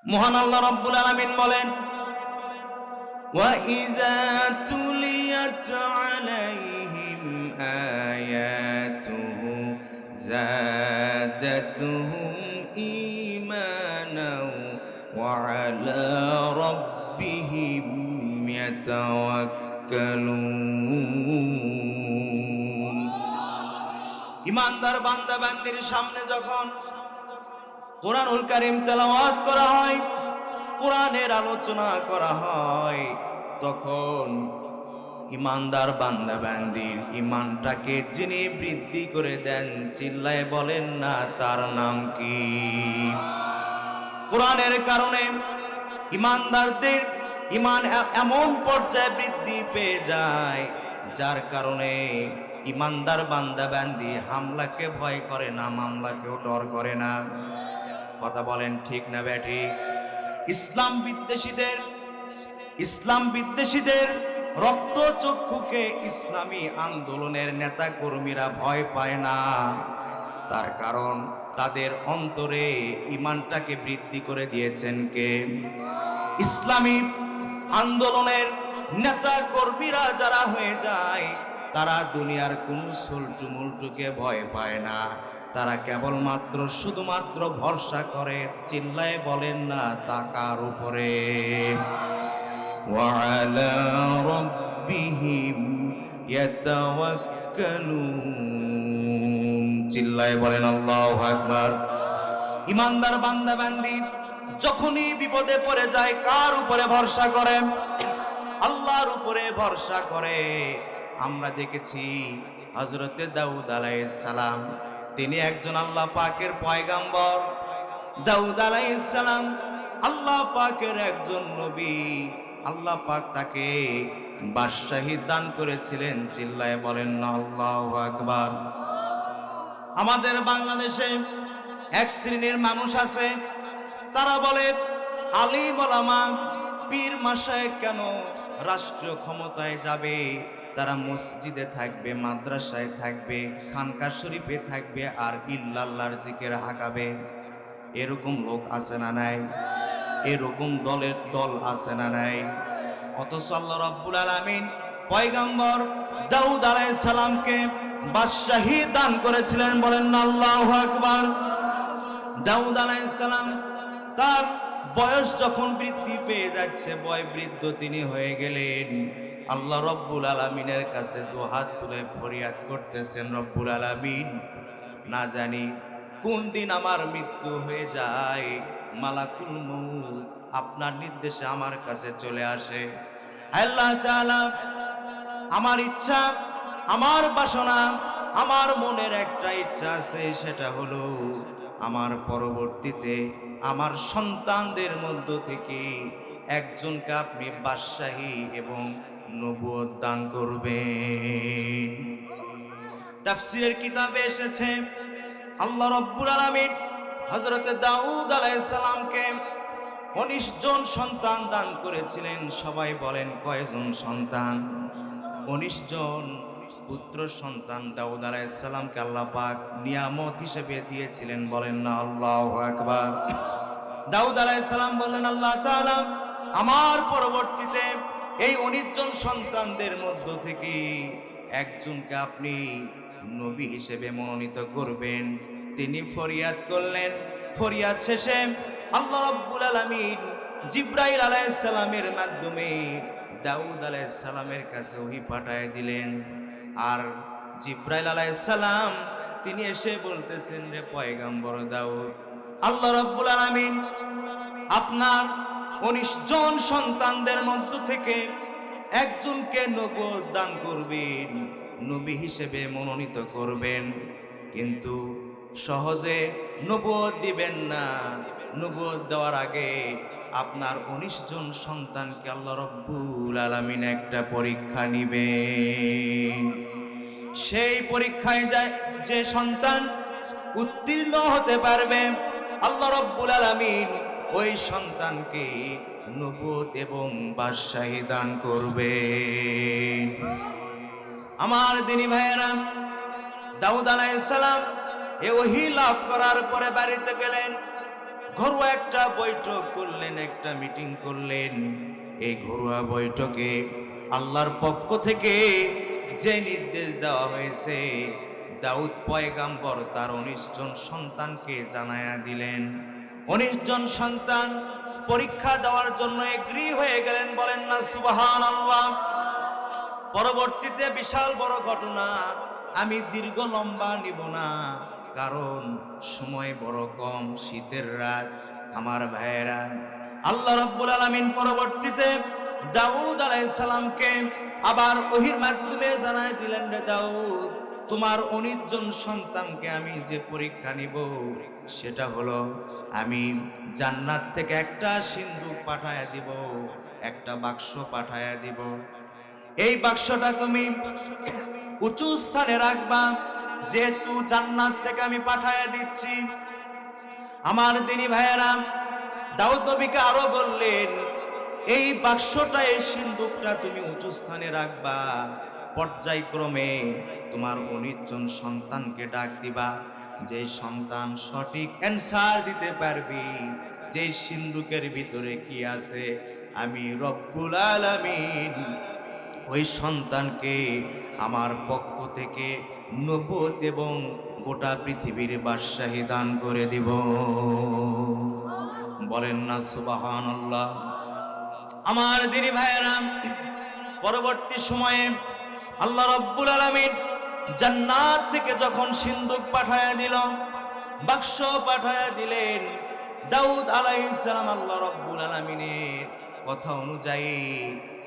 মহান আল্লাহ রাব্বুল আলামিন বলেন, وَإِذَا تُلِيَتْ عَلَيْهِمْ آيَاتُهُ زَادَتْهُمْ إِيمَانًا وَعَلَى رَبِّهِمْ يَتَوَكَّلُونَ। ইমানদার বান্দা বান্দির সামনে যখন কোরআনুল কারীম তেলাওয়াত করা হয়, কোরআনের আলোচনা করা হয়, তখন ইমানদার বান্দা বান্দির ইমানটাকে যিনি বৃদ্ধি করে দেন, চিল্লায় বলেন না তার নাম কি? কোরআনের কারণে ইমানদারদের ইমান এমন পর্যায়ে বৃদ্ধি পেয়ে যায়, যার কারণে ইমানদার বান্দা বান্দি হামলাকে ভয় করে না, মামলাকেও ডর করে না। কথা বলেন ঠিক না ব্যাঠিক? ইসলাম বিদ্বেষীদের রক্ত চক্ষুকে ইসলামী আন্দোলনের নেতা কর্মীরা ভয় পায় না। তার কারণ তাদের অন্তরে ইমানটাকে বৃদ্ধি করে দিয়েছেন কে? ইসলামী আন্দোলনের নেতা কর্মীরা যারা হয়ে যায়, তারা দুনিয়ার কোনো সল্টু মুল্টুকে ভয় পায় না। তারা কেবলমাত্র শুধুমাত্র ভরসা করে, চিল্লায় বলেন না তাকার উপরে। وعلى ربهم يتوكلون। চিল্লায় বলেন আল্লাহু আকবার। ইমানদার বান্দা বান্দি যখনই বিপদে পড়ে যায়, কার উপরে ভরসা করে? আল্লাহর উপরে ভরসা করে। আমরা দেখেছি হযরতে দাউদ আলাইহিস সালাম, তিনি একজন আল্লাহ পাকের পয়গাম্বর। দাউদ আলাইহিস সালাম আল্লাহ পাকের একজন নবী। আল্লাহ পাক তাকে বাদশাহী দান করেছিলেন। চিল্লায় বলেন না আল্লাহু আকবার। আমাদের বাংলাদেশে এক শ্রেণীর মানুষ আছে, তারা বলে আলিম ওলামা পীর মাশায়েখ কেন রাষ্ট্রীয় ক্ষমতায় যাবে? তারা মসজিদে থাকবে, মাদ্রাসায় থাকবে, খানকা শরীফে থাকবে, আর ইল্লাল্লাহর জিকির হাঁকাবে। এরকম লোক আছে না নাই? এরকম দল আছে না নাই? অথচ আল্লাহ রাব্বুল আলামিন পয়গম্বর দাউদ আলাইহিস সালামকে বাদশাহী দান করেছিলেন। বলেন না আল্লাহু আকবার। দাউদ আলাইহিস সালাম তার বয়স যখন বৃদ্ধি পেয়ে যাচ্ছে, বৃদ্ধ তিনি হয়ে গেলেন, আল্লাহ রব্বুল আলামিনের কাছে দুহাত তুলে ফরিয়াদ করতেছেন, রব্বুল আলামিন, না জানি কোন দিন আমার মৃত্যু হয়ে যায়, মালাকুল মউত আপনার নির্দেশে আমার কাছে চলে আসে। আল্লাহ তাআলা, আমার ইচ্ছা, আমার বাসনা, আমার মনের একটা ইচ্ছা আছে, সেটা হলো আমার পরবর্তীতে আমার সন্তানদের মধ্য থেকে একজনকে আপনি বাদশাহী এবং নবুয়ত দান করবেন। তাফসীরের কিতাবে এসেছে আল্লাহ রাব্বুল আলামিন হযরত দাউদ আলাইহিস সালামকে 19 জন সন্তান দান করেছিলেন। সবাই বলেন কয়জন সন্তান? 19 জন পুত্র সন্তান দাউদ আলাইহিস সালামকে আল্লাহ পাক নিয়ামত হিসেবে দিয়েছিলেন। বলেন না আল্লাহু আকবার। দাউদ আলাইহিস সালাম বললেন, আল্লাহ তাআলা, আমার পরবর্তীতে এই 19 জন সন্তানদের মধ্য থেকে একজনকে আপনি নবী হিসেবে মনোনীত করবেন। তিনি ফরিয়াদ করলেন। ফরিয়াদ শেষে আল্লাহ রাব্বুল আলামিন জিবরাইল আলাইহিস সালামের মাধ্যমে দাউদ আলাইহিস সালামের কাছে ওহী পাঠিয়ে দিলেন। আর জিবরাইল আলাইহিস সালাম তিনি এসে বলতেছেন, রে পয়গম্বর দাউদ, আল্লাহ রাব্বুল আলামিন আপনার 19 জন সন্তানদের মধ্য থেকে একজনকে নবুয়ত দান করবেন, নবী হিসেবে মনোনীত করবেন, কিন্তু সহজে নবুয়ত দিবেন না। নবুয়ত দেওয়ার আগে আপনার 19 জন সন্তানকে আল্লাহ রাব্বুল আলামিন একটা পরীক্ষা নিবেন। সেই পরীক্ষায় যায় যে সন্তান উত্তীর্ণ হতে পারবে, আল্লাহ রাব্বুল আলামিন ওই সন্তানকে নবুয়ত এবং বাদশাহী দান করবেন। আমার দিনী ভাইয়েরা, দাউদ আলাইহিস সালাম এই ওহী লাভ করার পরে বাড়িতে গেলেন। ঘরোয়া একটা বৈঠক করলেন, একটা মিটিং করলেন। এই ঘরোয়া বৈঠকে আল্লাহর পক্ষ থেকে যে নির্দেশ দেওয়া হয়েছে, দাউদ পয়গাম্বর তার 19 জন সন্তানকে জানায়া দিলেন। 19 জন সন্তান পরীক্ষা দেওয়ার জন্য এগ্রি হয়ে গেলেন, বলেন না সুবহানাল্লাহ। পরবর্তীতে বিশাল বড় ঘটনা, আমি দীর্ঘ লম্বা নিব না, কারণ সময় বড় কম, শীতের রাত। আমার ভাইয়েরা, আল্লাহ রাব্বুল আলামিন পরবর্তীতে দাউদ আলাইহিস সালামকে আবার ওহীর মাধ্যমে জানায় দিলেন, রে দাউদ, তোমার 19 জন সন্তানকে আমি যে পরীক্ষা নিব, সেটা হলো আমি জান্নাত থেকে একটা সিন্দুক পাঠায়া দিব, একটা বাক্স পাঠায়া দিব। এই বাক্সটা তুমি উঁচু স্থানে রাখবা, যেহেতু জান্নাত থেকে আমি পাঠায়া দিচ্ছি। আমার দিনী ভাইয়েরা, দাউদ নবীকে আরো বললেন, এই বাক্সটা, এই সিন্দুকটা তুমি উঁচু স্থানে রাখবা, পর্যায়ক্রমে তোমার 19 জন সন্তানকে ডাক দিবা। যে সন্তান সঠিক অ্যানসার দিতে পারবি যে সিন্দুকের ভিতরে কি আছে, আমি রব্বুল আলামিন ওই সন্তানকে আমার পক্ষ থেকে নবুয়ত এবং গোটা পৃথিবীর বাদশাহী দান করে দিব। বলেন না সুবহানাল্লাহ। আমার দিনী ভাইয়েরা, পরবর্তী সময়ে আল্লাহ রাব্বুল আলামিন জান্নাত থেকে যখন সিন্দুক পাঠায়া দিল, বাক্স পাঠায়া দিলেন, দাউদ আলাইহিস সালাম আল্লাহ রাব্বুল আলামিনের কথা অনুযায়ী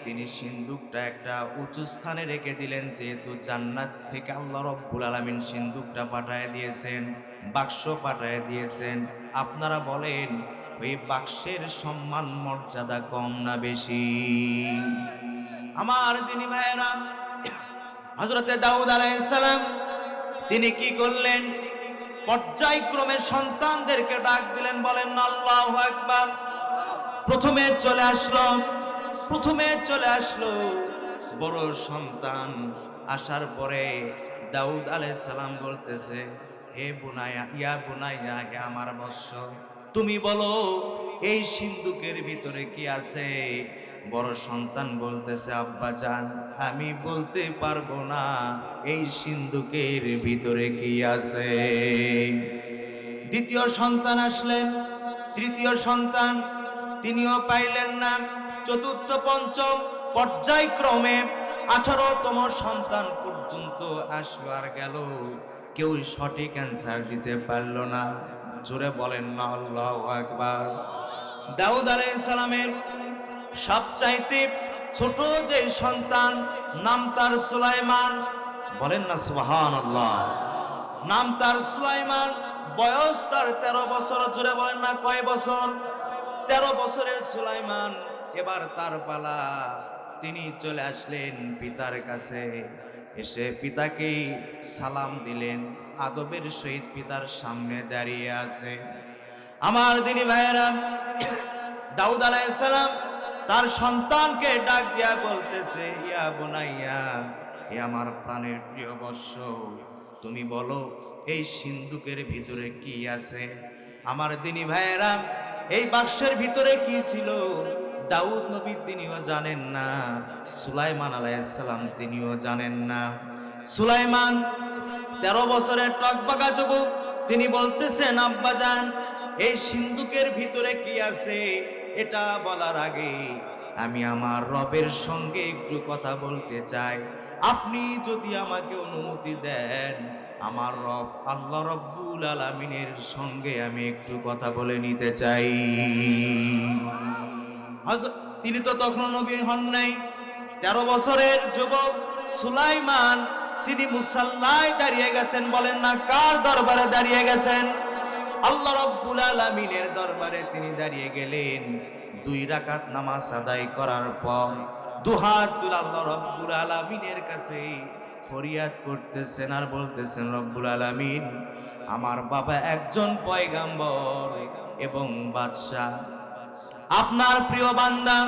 তিনি সিন্দুকটা একটা উঁচু স্থানে রেখে দিলেন। যেহেতু জান্নাত থেকে আল্লাহ রাব্বুল আলামিন সিন্দুকটা পাঠায়া দিয়েছেন, বাক্স পাঠায়া দিয়েছেন, আপনারা বলেন ওই বাক্সের সম্মান মর্যাদা কম না বেশি? আমার দিনী ভাইয়েরা, হযরতে দাউদ আলাইহিস সালাম তিনি কি করলেন? পর্যায়ক্রমে সন্তানদেরকে ডাক দিলেন, বলেন না আল্লাহু আকবার। প্রথমে চলে আসলো বড় সন্তান। আসার পরে দাউদ আলাইহিস সালাম বলতেছে, হে বুনাইয়া, ইয়া বুনাইয়া, হে আমার বৎস, তুমি বলো এই সিন্দুকের ভিতরে কি আছে? বড় সন্তান বলতেছে, আব্বা জান, আমি বলতে পারবো না এই সিন্দুকের ভিতরে কি আছে। দ্বিতীয় সন্তান আসলেন, তৃতীয় সন্তান, তিনিও পাইলেন না। চতুর্থ, পঞ্চম, পর্যায়ক্রমে 18তম সন্তান পর্যন্ত আসলো আর গেল, কেউ সঠিক অ্যান্সার দিতে পারল না। জোরে বলেন না আল্লাহু আকবার। দাউদ আলাইহিস সালামের সবচাইতে ছোট যে সন্তান, নাম তার সুলাইমান। বলেন না সুবহানাল্লাহ। নাম তার সুলাইমান, বয়স তার 13 বছর। জোরে বলেন না কয় বছর? 13 বছরের সুলাইমান। এবার তার পালা, তিনি চলে আসলেন পিতার কাছে। এসে পিতাকে সালাম দিলেন, আদবের সহিত পিতার সামনে দাঁড়িয়ে আছে। আমার দিনী ভাইয়েরা, দাউদ আলাইহিস সালাম তার সন্তানকে ডাক দিয়া বলতেছে, ইয়া বুনাইয়া, হে আমার প্রাণের প্রিয় বৎস, তুমি বলো এই সিন্দুকের ভিতরে কি আছে? আমার দিনী ভাইয়েরা, এই বাক্সের ভিতরে কি ছিল দাউদ নবী তিনিও জানেন না, সুলাইমান আলাইহিস সালাম তিনিও জানেন না। সুলাইমান 13 বছরের টকবাগা যুবক, তিনি বলতেছেন, আব্বা জান, এই সিন্দুকের ভিতরে কি আছে এটা বলার আগে আমি আমার রবের সঙ্গে একটু কথা বলতে চাই। আপনি যদি আমাকে অনুমতি দেন, আমার রব আল্লাহ রব্বুল আলামিনের সঙ্গে আমি একটু কথা বলে নিতে চাই। তিনি তো তখন নবী হন নাই। 13 বছরের যুবক সুলাইমান, তিনি মুসাল্লায় দাঁড়িয়ে গেছেন। বলেন না কার দরবারে দাঁড়িয়ে গেছেন? আল্লাহ রাব্বুল আলামিনের দরবারে তিনি দাঁড়িয়ে গেলেন। 2 রাকাত নামাজ আদায় করার পর দুহাত তুলে আল্লাহ রাব্বুল আলামিনের কাছে ফরিয়াদ করতেছেন আর বলতেছেন, রব্বুল আলামিন, আমার বাবা একজন পয়গাম্বর এবং বাদশা, আপনার প্রিয় বান্দা,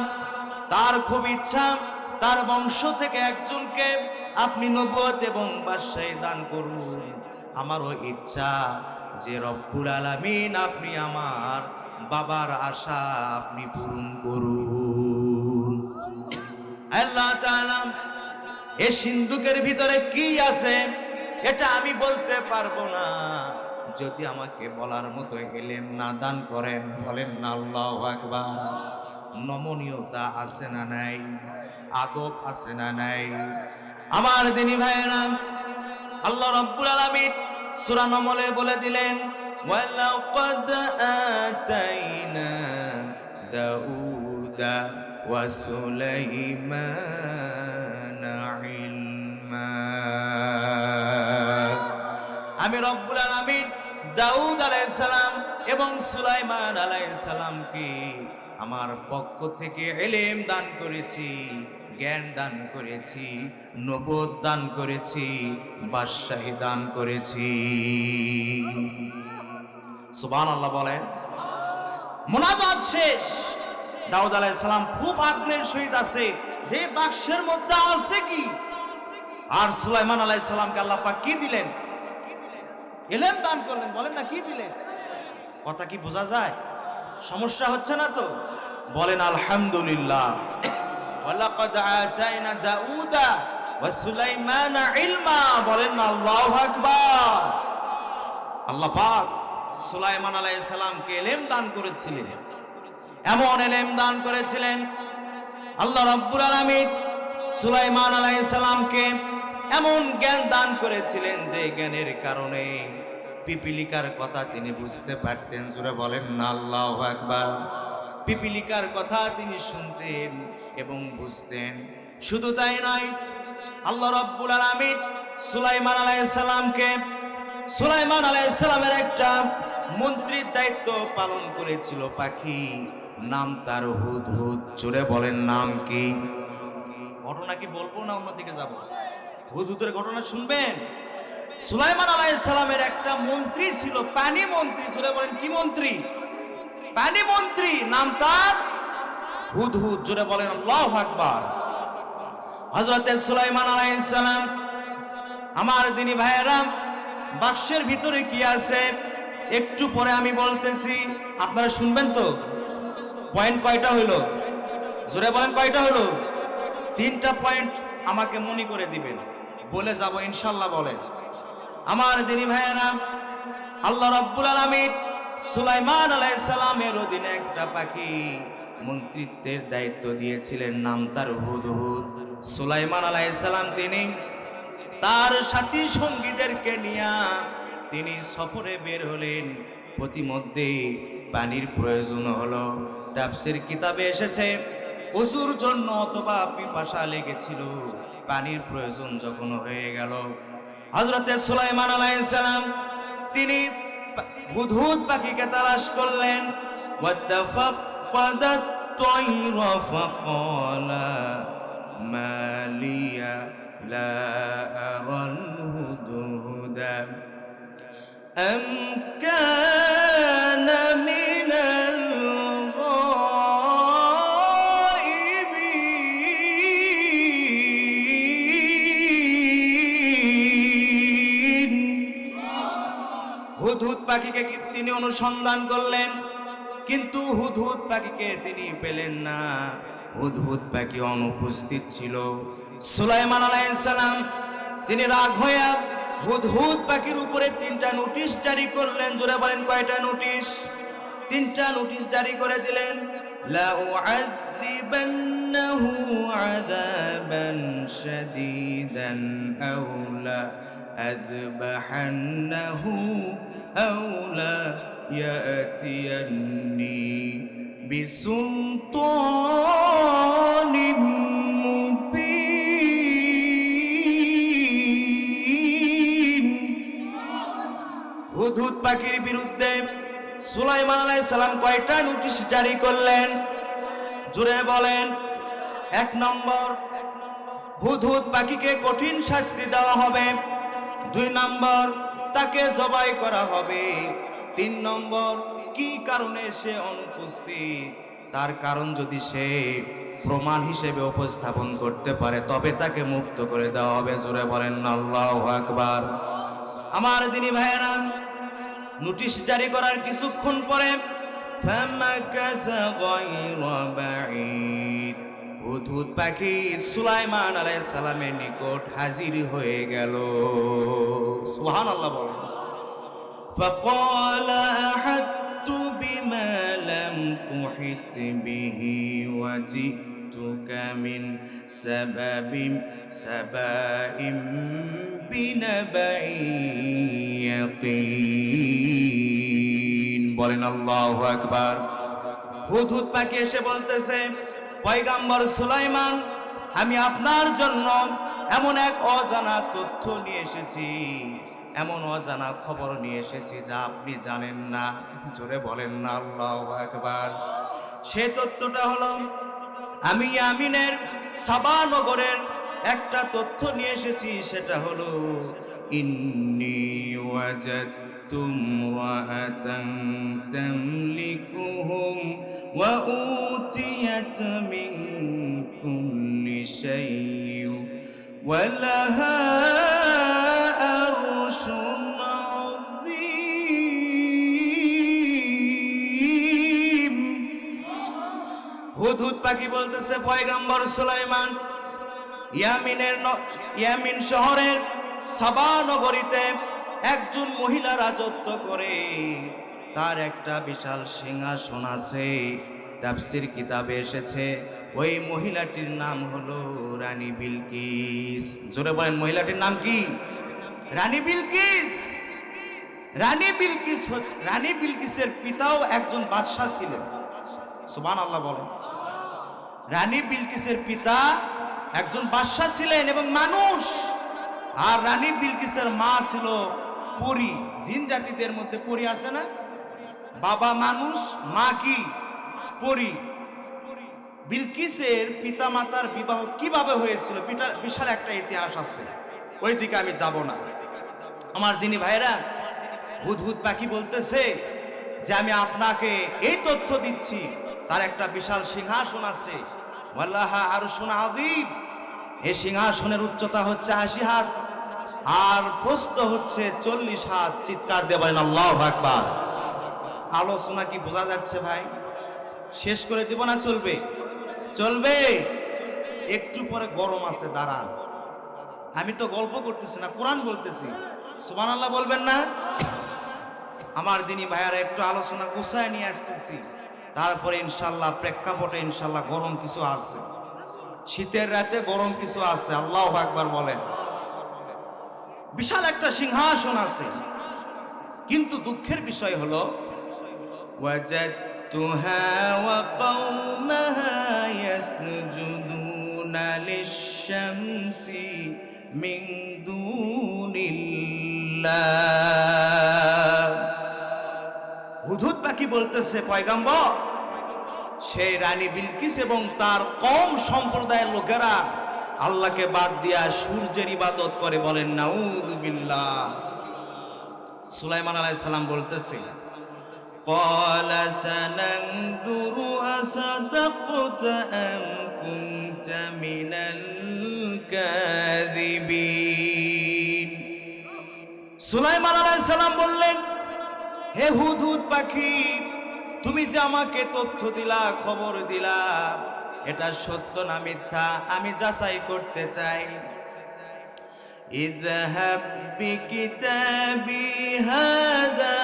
তার খুব ইচ্ছা তার বংশ থেকে একজনকে আপনি নবুয়ত এবং বাদশাহী দান করুন। আমারও ইচ্ছা যে রব্বুল আলামিন আপনি আমার বাবার আশা আপনি পূরণ করুন। আল্লাহ তাআলা এই সিন্ধুকের ভিতরে কি আছে এটা আমি বলতে পারবো না, যদি আমাকে বলার মতো ইলম না দান করেন। বলেন না আল্লাহু আকবার। নমনীয়তা আছে না নাই? আদব আছে না নাই? আমার দিনী ভাইয়েরা, আল্লাহ রাব্বুল আলামিন সূরা নমলে বলে দিলেন, ওয়ালাকাদ আতাইনা দাউদা ওয়া সুলাইমানা ইলমা। আমি রব্বুল আলামিন দাউদ আলাইহিস সালাম এবং সুলাইমান আলাইহিস সালামকে আমার পক্ষ থেকে ইলম দান করেছি, জ্ঞান দান করেছি, নবুয়ত দান করেছি, বাদশাহী দান করেছি। সুবহানাল্লাহ বলেন। মুনাজাত শেষ। দাউদ আলাইহিস সালাম খুব আগ্রহের সহিত আছে যে বাক্সের মধ্যে আছে কি। আর সুলাইমান আলাইহিস সালামকে আল্লাহ পাক কি দিলেন? ইলম দান করলেন। বলেন না কি দিলেন? কথা কি বোঝা যায়? সমস্যা হচ্ছে না তো? বলেন আলহামদুলিল্লাহ। ওয়ালাকাদ আতাইনা দাউদা ওয়া সুলাইমানা ইলমা। বলেন না আল্লাহু আকবার। আল্লাহ পাক সুলাইমান আলাইহিস সালামকে ইলম দান করেছিলেন, এমন ইলম দান করেছিলেন আল্লাহ রাব্বুল আলামিন সুলাইমান আলাইহিস সালামকে এমন জ্ঞান দান করেছিলেন যে জ্ঞানের কারণে পিপিলিকার কথা তিনি বুঝতে পারতেন। জোরে বলেন না আল্লাহু আকবার। পিপিলিকার কথা তিনি শুনতেন এবং বুঝতেন। শুধু তাই নয়, আল্লাহ রাব্বুল আলামিন সুলাইমান আলাইহিস সালামের একটা মন্ত্রীর দায়িত্ব পালন করেছিল পাখি, নাম তার হুদহুদ। জোরে বলেন নাম কি? ঘটনা কি বলবো না অন্যদিকে যাব? হুদহুদের ঘটনা শুনবেন। সুলাইমান আলাইহিস সালামের একটা মন্ত্রী ছিল, পানি মন্ত্রী। জোরে বলেন কি মন্ত্রী? পানি মন্ত্রী, নাম তার হুদহুদ। জোরে বলেন আল্লাহু আকবার। হযরতে সুলাইমান আলাইহিস সালাম, আমার দিনী ভাইয়েরা, বাক্সের ভিতরে কি আছে একটু পরে আমি বলতেছি, আপনারা শুনবেন তো? পয়েন্ট কয়টা হইল? জোরে বলেন কয়টা হলো? 3টা পয়েন্ট আমাকে মনে করে দিবেন, বলে যাব ইনশাআল্লাহ। বলেন আমার দিনী ভাইয়েরা, আল্লাহ রাব্বুল আলামিন সুলাইমান আলাইহিস সালামের অধীনে একটা পাখি মন্ত্রিত্বের দায়িত্ব দিয়েছিলেন, নাম তার হুদহুদ। সুলাইমান আলাইহিস সালাম তিনি তার সাথী সঙ্গীদেরকে নিয়ে তিনি সফরে বের হলেন। প্রতিমধ্যে পানির প্রয়োজন হলো। তাফসীর কিতাবে এসেছে ওযুর জন্য অথবা পিপাসা লেগেছিল, পানির প্রয়োজন যখন হয়ে গেল, হযরতে সুলাইমান আলাইহিস সালাম তিনি হুদহুদ পাখিকে তালাশ করলেন। ওয়াতাফাক্কাদাত তায়রা ফাকালা মা লিয়া লা আরাল হুদহুদা আম কানা মিনাল গায়বিন। হুদহুদ পাখিকে তিনি অনুসন্ধান করলেন, কিন্তু হুদহুদ পাখিকে তিনি পেলেন না। হুদহুদ পাখি অনুপস্থিত ছিল। সুলাইমান আলাইহিস সালাম তিনি রাগ হয়ে হুদহুদ পাখির উপরে 3টা নোটিশ জারি করলেন। জোরে বলেন কয়টা নোটিশ? 3টা নোটিশ জারি করে দিলেন। লা উআযিবান্নাহু আযাবান শাদীদান আও লা আযবাহান্নাহু আও লা ইয়াতিয়ান্নি বিসুলতানিম মুবিন। হুদহুদ পাখির বিরুদ্ধে সুলাইমান আলাইহিস সালাম কয়টা নোটিশ জারি করলেন? জোরে বলেন। 1 নম্বর, হুদহুদ পাখিকে কঠিন শাস্তি দেওয়া হবে। 2 নম্বর, তাকে জবাই করা হবে। 3 নম্বর, কি কারণে সে অনুপস্থিত তার কারণ যদি সে প্রমাণ হিসেবে উপস্থাপন করতে পারে তবে তাকে মুক্ত করে দেওয়া হবে। জোরে বলেন আল্লাহু আকবার। আমার দিনী ভাইয়েরা, নোটিশ জারি করার কিছুক্ষণ পরে فمكث غير بعيد হুদহুদ পাখি সুলাইমান আলাইহিস সালামের নিকট হাজির হয়ে গেল। সুবহানাল্লাহ বলেন। فقال أحطت بما لم تحط به وجئتك من سبأ بنبأ يقين বলেন আল্লাহু আকবার। হুদহুদ পাখি এসে বলতেছে, পয়গম্বর সুলাইমান, আমি আপনার জন্য এমন এক অজানা তথ্য নিয়ে এসেছি, এমন অজানা খবর নিয়ে এসেছি যা আপনি জানেন না। জোরে বলেন না আল্লাহু আকবার। সে তথ্যটা হলো, আমি ইয়ামিনের সাবা নগরের একটা তথ্য নিয়ে এসেছি, সেটা হলো ইন্নী ওয়াজাদতু ইমরাআতান তামলিকুহুম ওয়া উতিয়াত মিন কুল্লি শাইইন ওয়া লাহা আরশুন আযীম। হুদহুদ পাখি বলতেছে, পয়গম্বর সুলাইমান, ইয়ামিন শহরের সাবা নগরীতে একজন মহিলা রাজত্ব করে, তার একটা বিশাল সিংহাসন আছে। তাফসীর কিতাবে এসেছে ওই মহিলাটির নাম হলো রানী বিলকিস। জোরে বলেন, মহিলাটির নাম কি? রানী বিলকিস। রানী বিলকিসের পিতাও একজন বাদশা ছিলেন। সুবহানাল্লাহ বলেন। রানী বিলকিসের পিতা একজন বাদশা ছিলেন এবং মানুষ, আর রানী বিলকিসের মা ছিল পরী। জিন জাতিদের মধ্যে পরী আছে না? বাবা মানুষ, মা কি? পরী। বিলকিসের পিতা মাতার বিবাহ কিভাবে হয়েছিল বিশাল একটা ইতিহাস আছে, ওই দিকে আমি যাব না। আমার দিনী ভাইরা, হুদহুদ পাখি বলতেছে যে আমি আপনাকে এই তথ্য দিচ্ছি, তার একটা বিশাল সিংহাসন আছে, ওয়াল্লাহা আরশুন আযীম। এই সিংহাসনের উচ্চতা হচ্ছে 80 হাত আর প্রস্থ হচ্ছে 40 হাত। চিৎকার দিয়ে বলেন আল্লাহু আকবার। আলোচনা কি বোঝা যাচ্ছে ভাই? শেষ করে দিব না চলবে? চলবে। একটু পরে গরম আছে, দাঁড়ান। আমি তো গল্প করতেছি না, কোরআন বলতেছি। সুবহানাল্লাহ বলবেন না? আমার দিনী ভাইয়ারা, একটু আলোচনা গুছায় নিয়ে আসতেছি, তারপরে ইনশাল্লাহ প্রেক্ষাপটে ইনশাল্লাহ গরম কিছু আছে, শীতের রাতে গরম কিছু আছে। আল্লাহু আকবার বলেন। বিশাল একটা সিংহাসন আছে, কিন্তু দুঃখের বিষয় হলো ওয়াজাদতুহা ওয়া কওমাহা ইয়াসজুদুনা লিশ-শামসি মিন দুনিল্লাহ। হুদহুদ পাখি বলতেছে, পয়গম্বর, সেই রানী বিলকিস এবং তার কম সম্প্রদায়ের লোকেরা আল্লাহকে বাদ দিয়া সূর্যের ইবাদত করে। বলেন নাউযু বিল্লাহ। সুলাইমান আলাইহিস সালাম বলতেছে, ক্বালা সানানযুরু আসাদাকতা আম কুনতা মিনাল কাযিবিন। সুলাইমান আলাইহিস সালাম বললেন, হে হুদহুদ পাখি, তুমি যে আমাকে তথ্য দিলা, খবর দিলা, এটা সত্য না মিথ্যা আমি যাচাই করতে চাই। ইযহাব বিকিতাবি হাযা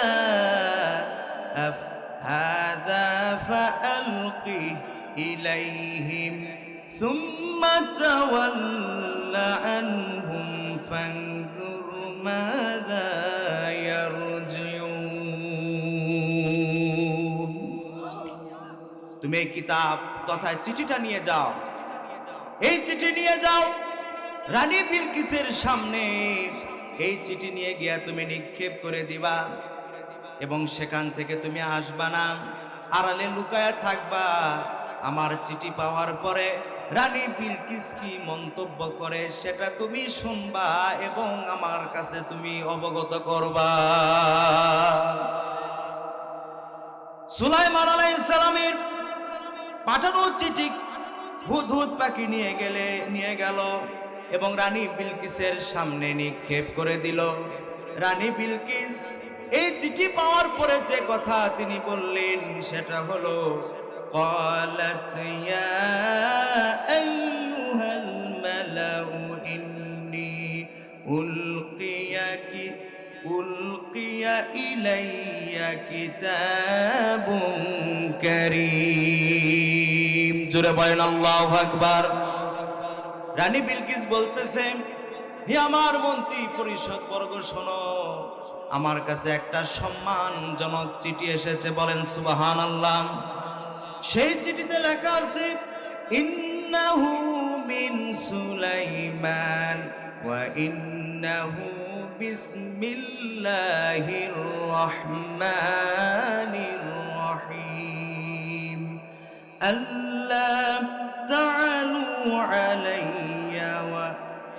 ফাআলকি ইলাইহিম সুম্মা তাওয়াল্লা আনহুম ফানজুর মাযা ইয়ারজিউন। তুমি এই কিতাব তথা চিঠিটা নিয়ে যাও, এই চিঠি নিয়ে যাও রানী বিলকিসের সামনে। এই চিঠি নিয়ে গিয়া তুমি নিক্ষেপ করে দিবা এবং সেখান থেকে তুমি আসবা না, আড়ালে লুকায়া থাকবা। আমার চিঠি পাওয়ার পরে রানী বিলকিস কি মন্তব্য করে সেটা তুমি শুনবা এবং আমার কাছে তুমি অবগত করবা। সুলাইমান আলাইহিস সালামের পাঠানো চিঠি হুদহুদ পাখি নিয়ে গেল এবং রানী বিলকিসের সামনে নিক্ষেপ করে দিল। রানী বিলকিস এই চিঠি পাওয়ার পরে যে কথা তিনি বললেন সেটা হলো قالت يا أيها الملأ إني ألقي إلي كتاب كريم জোরে বলেন আল্লাহু আকবার। রানী বিলকিস বলতেছেন, হে আমার মন্ত্রী পরিষদ বর্গ শোনো, আমার কাছে একটা সম্মানজনক চিঠি এসেছে, বলেন সুবহানাল্লাহ। সেই চিঠিতে লেখা আছে ইন্নাহু মিন সুলাইমান ওয়া ইন্নাহু বিসমিল্লাহির রহমানির রহিম আল্লা তা'আলু আলাইয়া ওয়া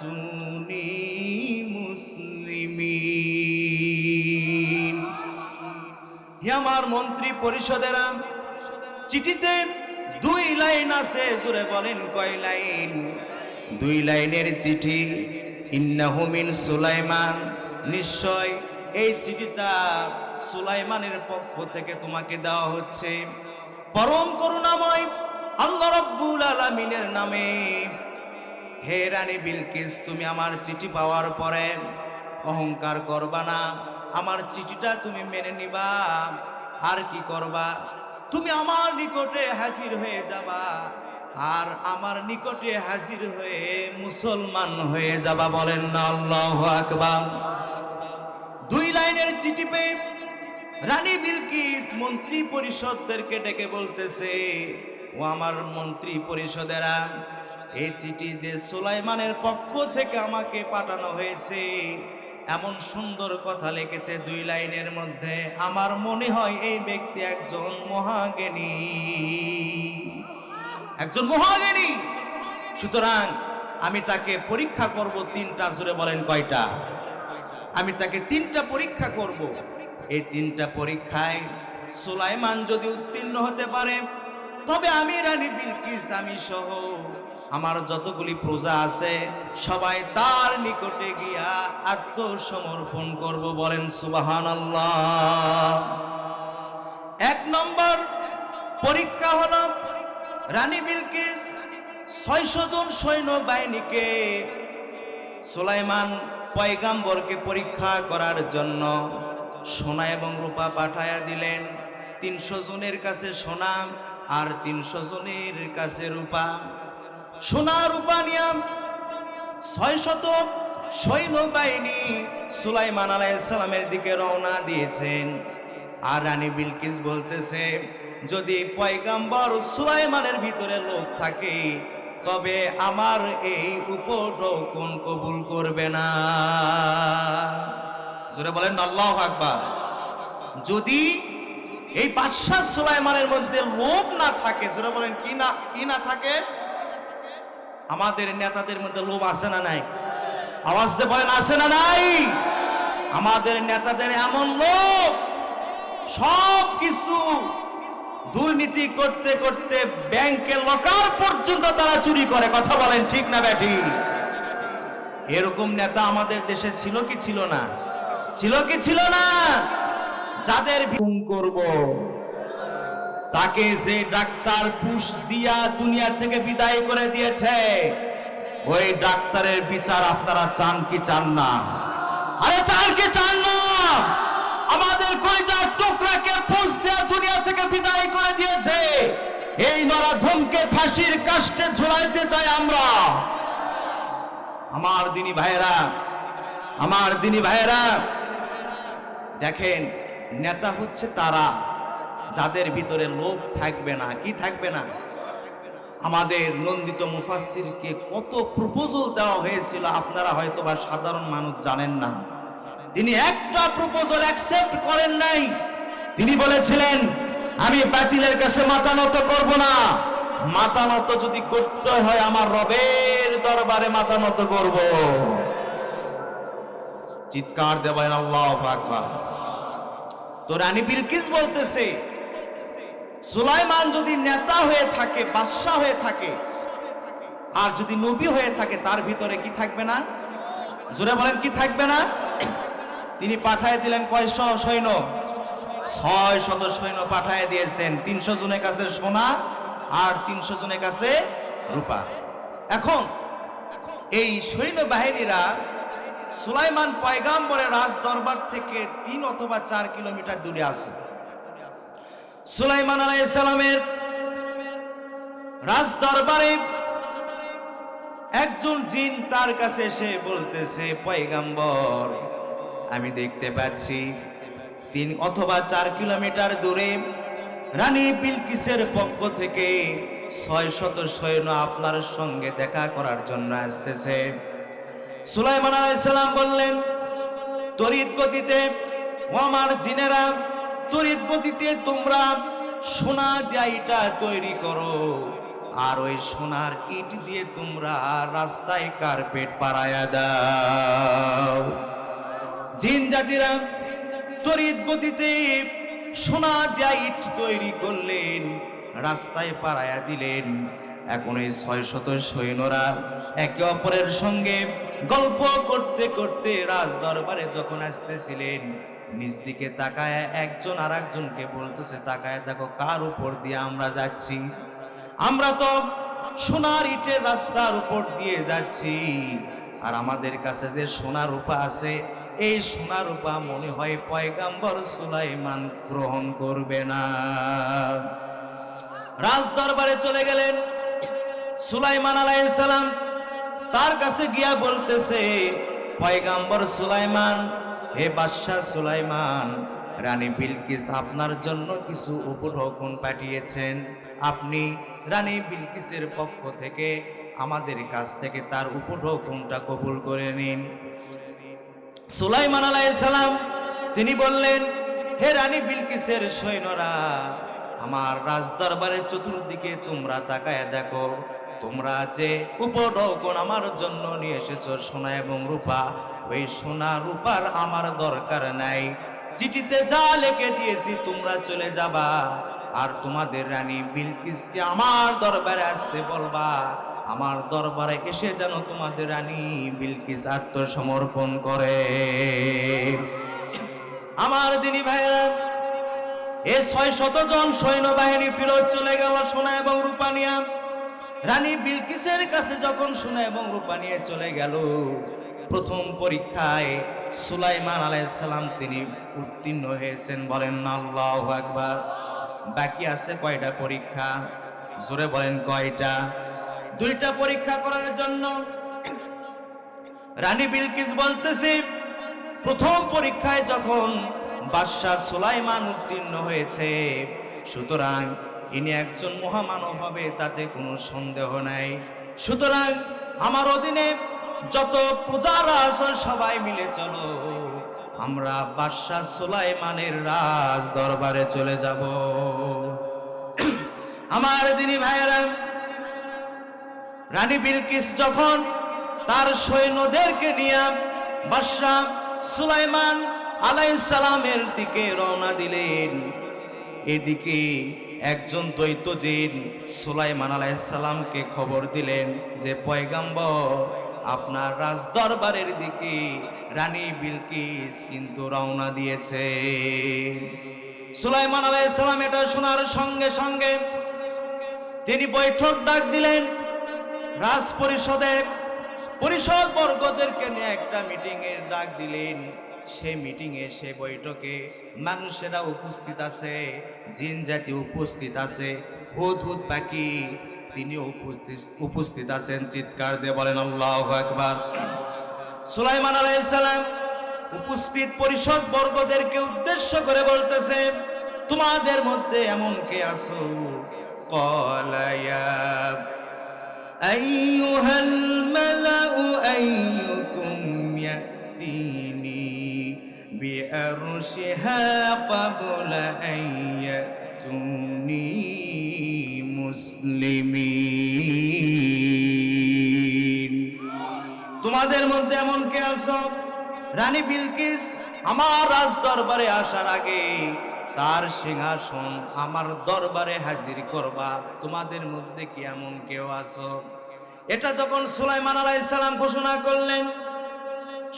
তুনি মুসলিমিন। হে আমার মন্ত্রী পরিষদেরা, চিঠিতে 2 লাইন আছে, জোরে বলেন কয় লাইন? 2 লাইনের চিঠি। ইন্নাহু মিন সুলাইমান, নিশ্চয় এই চিঠিটা সুলাইমানের পক্ষ থেকে তোমাকে দেওয়া হচ্ছে পরম করুণাময় আল্লাহ রাব্বুল আলামিনের নামে। হে রানী বিলকিস, তুমি আমার চিঠি পাওয়ার পরে অহংকার করবা না, আমার চিঠিটা তুমি মেনে নিবা। আর কি করবা? তুমি আমার নিকটে হাজির হয়ে যাবা, আর আমার নিকটে হাজির হয়ে মুসলমান হয়ে যাবা, বলেন না আল্লাহু আকবার। 2 লাইনের চিঠি পেয়ে রানী বিলকিস মন্ত্রী পরিষদদেরকে ডেকে বলতেছে, ও আমার মন্ত্রী পরিষদেরা, এই চিঠি যে সুলাইমানের পক্ষ থেকে আমাকে পাঠানো হয়েছে, এমন সুন্দর কথা লিখেছে 2 লাইনের মধ্যে, আমার মনে হয় এই ব্যক্তি একজন মহাজ্ঞানী, একজন মহাজ্ঞানী। সুতরাং আমি তাকে পরীক্ষা করব 3টা। জোরে বলেন কয়টা? আমি তাকে 3টা পরীক্ষা করব। এই 3টা পরীক্ষায় সুলাইমান যদি উত্তীর্ণ হতে পারে, তবে আমি রানী বিলকিস, আমি সহ আমার যতগুলি প্রজা আছে সবাই তার নিকটে গিয়া আত্মসমর্পণ করব, বলেন সুবহানাল্লাহ। 1 নম্বর পরীক্ষা হলো রানী বিলকিস 600 জন সৈন্যবাহিনীকে সুলাইমান পয়গাম্বরকে পরীক্ষা করার জন্য সোনা এবং রূপা পাঠায়া দিলেন। 300 জনের কাছে সোনা আর 300 জনের কাছে রূপা। সোনা রূপা নিয়ে 600 সৈন্যবাহিনী সুলাইমান আলাইহিস সালামের দিকে রওনা দিয়েছেন। আর রানী বিলকিস বলতেছে, যদি পয়গাম্বর সুলাইমানের ভিতরে লোভ থাকে, তবে আমার এই উপঢৌকন কবুল করবে না। জোরে বলেন আল্লাহু আকবার। যদি এই বাদশা সুলাইমানের মধ্যে লোভ না থাকে, জোরে বলেন কি না থাকে? আমাদের নেতাদের মধ্যে লোভ আছে না নাই? আওয়াজ দিয়ে বলেন আছে না নাই? আমাদের নেতাদের এমন লোভ, সব কিছু দুর্নীতি করতে করতে ব্যাংকে লকার পর্যন্ত তারা চুরি করে। কথা বলেন ঠিক না ব্যাঠি? এরকম নেতা আমাদের দেশে ছিল কি ছিল না? ছিল কি ছিল না? যাদের ভিন করব, তাকে যে ডাক্তার ঘুষ দিয়া দুনিয়া থেকে বিদায় করে দিয়েছে, ওই ডাক্তারের বিচার আপনারা চান কি চান না? আরে চান কি চান না? আমাদের কলিজার টুকরাকে ঘুষ দিয়া দুনিয়া থেকে বিদায় করে দিয়েছে, এই নরাধমকে ফাঁসির কাস্টে ঝুলাইতে চাই আমরা। আমার দিনী ভাইয়েরা, দেখেন, নেতা হচ্ছে তারা যাদের ভিতরে লোভ থাকবে না। কি থাকবে না? আমাদের নন্দিত মুফাসসিরকে কত প্রপোজাল দেওয়া হয়েছিল, আপনারা হয়তো বা সাধারণ মানুষ জানেন না। তিনি একটা প্রপোজাল অ্যাকসেপ্ট করেন নাই। তিনি বলেছিলেন, আমি বাতিলের কাছে মাথা নত করব না, মাথা নত যদি করতে হয় আমার রবের দরবারে মাথা নত করব। চিৎকার দেবেন আল্লাহু আকবার। তো রানী বিলকিস বলতেছে, সুলাইমান যদি নেতা হয়ে থাকে, বাদশা হয়ে থাকে, আর যদি নবী হয়ে থাকে, তার ভিতরে কি থাকবে না? জোরে বলেন কি থাকবে না? তিনি পাঠায় দিলেন কয়শ সৈন্য? 600 সৈন্য পাঠায় দিয়েছেন। 300 জনের কাছে সোনা আর 300 জনের কাছে রূপা। এখন এই সৈন্য বাহিনীরা সুলাইমান পয়গাম্বরের রাজ দরবার থেকে 3 অথবা 4 কিলোমিটার দূরে আছে। সুলাইমান আলাইহিস সালামের রাজ দরবারে একজন জিন তার কাছে এসে বলতেছে, পয়গাম্বর, আমি দেখতে পাচ্ছি 3 অথবা 4 কিলোমিটার দূরে রানী বিলকিসের পক্ষ থেকে 600 সৈন্য আপনার সঙ্গে দেখা করার জন্য আসতেছে। সুলাইমান আলাইহিস সালাম বললেন, তড়িৎ গতিতে ও আমার জিনেরা, তড়িৎ গতিতে তোমরা সোনা দিয়ে ইটা তৈরি করো, আর ওই সোনার ইট দিয়ে তোমরা রাস্তায় কার্পেট পাড়ায়া দাও। জিন জাতিরা তড়িৎ গতিতে সোনা দিয়ে ইট তৈরি করলেন, রাস্তায় পাড়ায়া দিলেন। এখন এই 600 সৈন্যরা একে অপরের সঙ্গে গল্প করতে করতে রাজ দরবারে যখন আসতেছিলেন, নিজ দিকে তাকায় একজন আর একজনকে বলতেছে, তাকায় দেখো কার উপর দিয়ে আমরা যাচ্ছি। আমরা তো সোনার ইটের রাস্তার উপর দিয়ে যাচ্ছি, আর আমাদের কাছে যে সোনা রূপা আছে, এই সোনা রূপা মনে হয় পয়গাম্বর সুলাইমান গ্রহণ করবে না। রাজ দরবারে চলে গেলেন সুলাইমান আলাইহিস সালাম। তার কাছে গিয়া বলতেছে, পয়গাম্বর সুলাইমান, হে বাদশাহ সুলাইমান, রানী বিলকিস আপনার জন্য কিছু উপঢৌকন পাঠিয়েছেন। আপনি রানী বিলকিসের পক্ষ থেকে আমাদের কাছ থেকে তার উপঢৌকনটা কবুল করে নিন। সুলাইমান আলাইহিস সালাম তিনি বললেন, হে রানী বিলকিসের সৈন্যরা, আমার রাজ দরবারের চতুর্দিকে তোমরা তাকায় দেখো, তোমরা যে উপঢৌকন আমার জন্য নিয়ে এসেছো সোনা এবং রূপা, ওই সোনা রূপার আমার দরকার নাই। চিঠিতে যা লিখে দিয়েছি তোমরা চলে যাবা, আর তোমাদের রানী বিলকিসকে আমার দরবারে আসতে বলবা। আমার দরবারে এসে যেন তোমাদের রানী বিলকিস আত্মসমর্পণ করে। আমার দিনী ভাইরা, এই 600 জন সৈন্যবাহিনী ফিরত চলে গেল সোনা এবং রূপা নিয়ে। রানী বিলকিসের কাছে যখন সোনা এবং রূপা নিয়ে চলে গেল, প্রথম পরীক্ষায় সুলাইমান আলাইহিস সালাম তিনি উত্তীর্ণ হয়েছেন। বলেন আল্লাহু আকবার। বাকি আছে কয়টা পরীক্ষা? জোরে বলেন কয়টা? 2টা পরীক্ষা করার জন্য রানী বিলকিস বলতেছে, প্রথম পরীক্ষায় যখন বাদশাহ সুলাইমান উত্তীর্ণ হয়েছে, সুতরাং ইনি একজন মহামানব হবে, তাতে কোনো সন্দেহ নাই। সুতরাং আমার অধীনে যত প্রজারা আছে সবাই মিলে চলো, আমরা বাদশাহ সুলাইমানের রাজ দরবারে চলে যাব। আমার দিনী ভাইয়েরা, রানী বিলকিস যখন তার সৈন্যদেরকে নিয়ে বাদশাহ সুলাইমান আলাইহিস সালামের দিকে রওনা দিলেন, এদিকে একজন দৈত্য জিন সুলাইমান আলাইহিস সালামকে খবর দিলেন যে পয়গাম্বর, আপনার রাজ দরবারের দিকে রানী বিলকিস কিন্তু রওনা দিয়েছে। সুলাইমান আলাইহিস সালাম এটা শোনার সঙ্গে সঙ্গে তিনি বৈঠক ডাক দিলেন। রাজ পরিষদে পরিষদ বর্গদেরকে নিয়ে একটা মিটিং এর ডাক দিলেন। সেই মিটিংয়ে, সেই বৈঠকে মানুষেরা উপস্থিত আছে, জিন জাতি উপস্থিত আছে, হুদহুদ পাখি তিনি উপস্থিত আছেন। চিৎকার দিয়ে বলেন আল্লাহু আকবার। সুলাইমান আলাইহিস সালাম উপস্থিত পরিষদ বর্গদেরকে উদ্দেশ্য করে বলতেছে, তোমাদের মধ্যে এমন কে আছো? ক্বালা ইয়া আইয়ুহাল মালাউ আইয়ুকুম ইয়াতিনি বিআরশিহা ক্বাবলা আন ইয়াতুনি মুসলিমিন। তোমাদের মধ্যে এমন কে আছো? রানী বিলকিস আমার রাজ দরবারে আসার আগে তার সিংহাসন আমার দরবারে হাজির করবা। তোমাদের মধ্যে কি এমন কেউ আছো? এটা যখন সুলাইমান আলাইহিস সালাম ঘোষণা করলেন,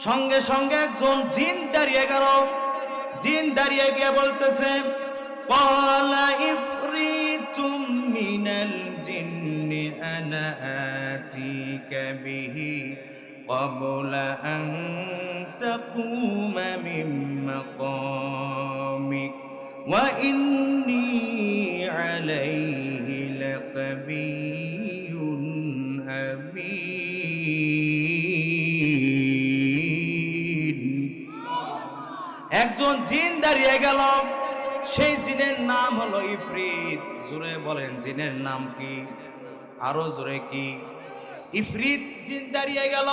সঙ্গে সঙ্গে একজন জিন দাঁড়িয়ে গেল। জিন দাঁড়িয়ে গিয়ে বলতেছে, ক্বালা ইফরিতুম মিনাল জিন্নি আনা আতিকা বিহি ক্বাবলা আন তাকুমা মিন মাকামিক ওয়া ইন্নী আলাইহি লাকাবিয়্যুন আমিন। একজন জিন দাঁড়িয়ে গেল। সেই জিনের নাম হলো ইফরিত। জোরে বলেন, জিনের নাম কি? আরো জোরে কি? ইফরিত জিন দাঁড়িয়ে গেল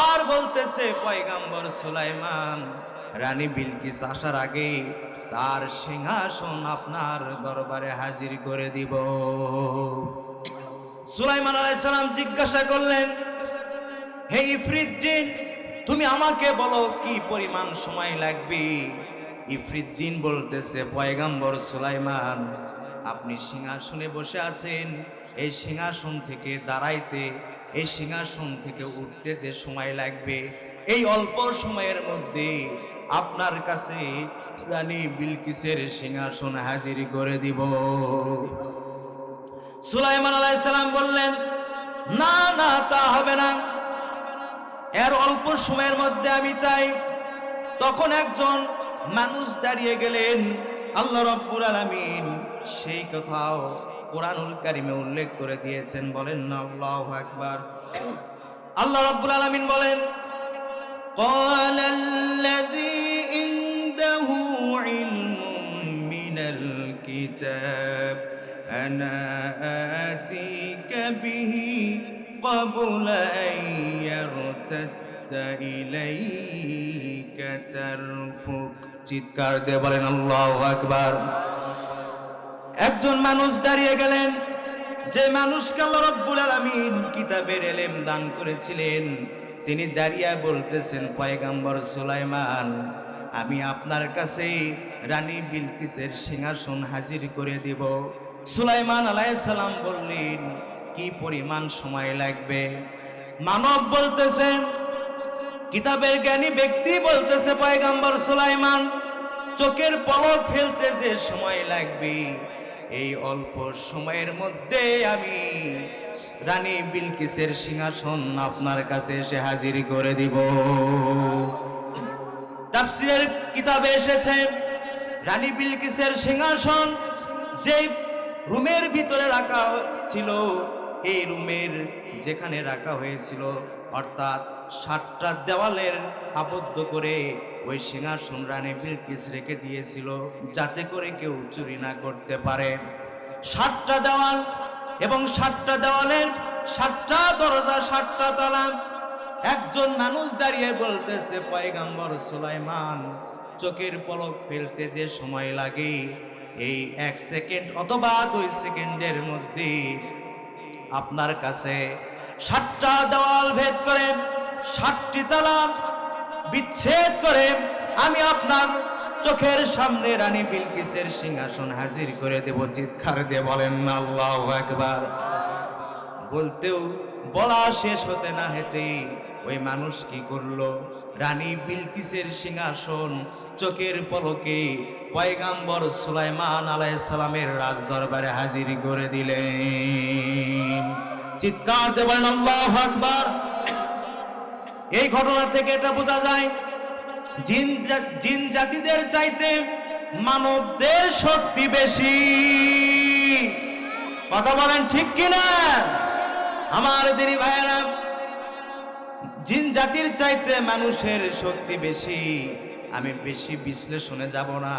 আর বলতেছে, পয়গম্বর সুলাইমান, রানী বিলকিস আসার আগে তার সিংহাসন আপনার দরবারে হাজির করে দিব। সুলাইমান আলাইহিস সালাম জিজ্ঞাসা করলেন, হে ইফরিত জিন, তুমি আমাকে বলো কি পরিমাণ সময় লাগবে? ইফরিত জিন বলতেছে, পয়গম্বর সুলাইমান, আপনি সিংহাসনে বসে আছেন, এই সিংহাসন থেকে দাঁড়াইতে, এই সিংহাসন থেকে উঠতে যে সময় লাগবে, এই অল্প সময়ের মধ্যে আপনার কাছে রানী বিলকিসের সিংহাসন হাজির করে দিব। সুলাইমান আলাইহিস সালাম বললেন, না না, তা হবে না, এর অল্প সময়ের মধ্যে আমি চাই। তখন একজন মানুষ দাঁড়িয়ে গেলেন। আল্লাহ রাব্বুল আলামিন সেই কথাও কোরআনুল কারীমে উল্লেখ করে দিয়েছেন। বলেন না আল্লাহু আকবার। আল্লাহ রাব্বুল আলামিন বলেন, ক্বালাল্লাযী ইনদাহু ইলমুম মিনাল কিতাব আনা আতিকা বিহি ক্বাবলা আন ইয়ারতাদ্দা ইলাইকা তারফুক। চিৎকার দিয়ে বলেন আল্লাহু আকবার। একজন মানুষ দাঁড়িয়ে গেলেন, যে মানুষকে আল্লাহ রাব্বুল আলামিন কিতাবের ইলম দান করেছিলেন। তিনি দাঁড়িয়ে বলতেছেন, পয়গম্বর সুলাইমান, আমি আপনার কাছে রানী বিলকিসের সিংহাসন হাজির করে দিব। সুলাইমান আলাইহিস সালাম বললেন, কি পরিমাণ সময় লাগবে? মানব বলতেছে, কিতাবের জ্ঞানী ব্যক্তি বলতেছে, পয়গম্বর সুলাইমান, চোখের পলক ফেলতে যে সময় লাগবে, এই অল্প সময়ের মধ্যে আমি রানী বিলকিসের সিংহাসন আপনার কাছে এসে হাজির করে দিব। তাফসীরের কিতাবে এসেছে, রানী বিলকিসের সিংহাসন যে রুমের ভিতরে রাখা ছিল, এই রুমের যেখানে রাখা হয়েছিল, অর্থাৎ 7টা দেওয়ালের আবদ্ধ করে ওই সিংহাসন রানী বিলকিস রেখে দিয়েছিল, যাতে করে কেউ চুরি না করতে পারে। 7টা দেওয়াল এবং 7টা দেওয়ালের 7টা দরজা, 7টা তালা। একজন মানুষ দাঁড়িয়ে বলতেছে, পয়গম্বর সুলাইমান, চোখের পলক ফেলতে যে সময় লাগে, এই 1 সেকেন্ড অথবা 2 সেকেন্ডের মধ্যে আপনার কাছে 7টা দেওয়াল ভেদ করে, 7টি তালা বিচ্ছেদ করে আমি আপনার চোখের সামনে রানী বিলকিসের সিংহাসন হাজির করে দেব। চিৎকার দিয়ে বলেন না আল্লাহু আকবার। বলতেও বলা শেষ হতে না হতেই ওই মানুষ কি করলো? রানী বিলকিসের সিংহাসন চোখের পলকে পয়গম্বর সুলাইমান আলাইহিস সালামের রাজদরবারে হাজির করে দিলেন। চিৎকার দিয়ে বলেন আল্লাহু আকবার। এই ঘটনা থেকে এটা বোঝা যায়, জিন জাতিদের চাইতে মানবদের শক্তি বেশি। কথা বলেন ঠিক কিনা আমার দিনী ভাইয়েরা? জিন জাতির চাইতে মানুষের শক্তি বেশি। আমি বেশি বিশ্লেষণে যাব না।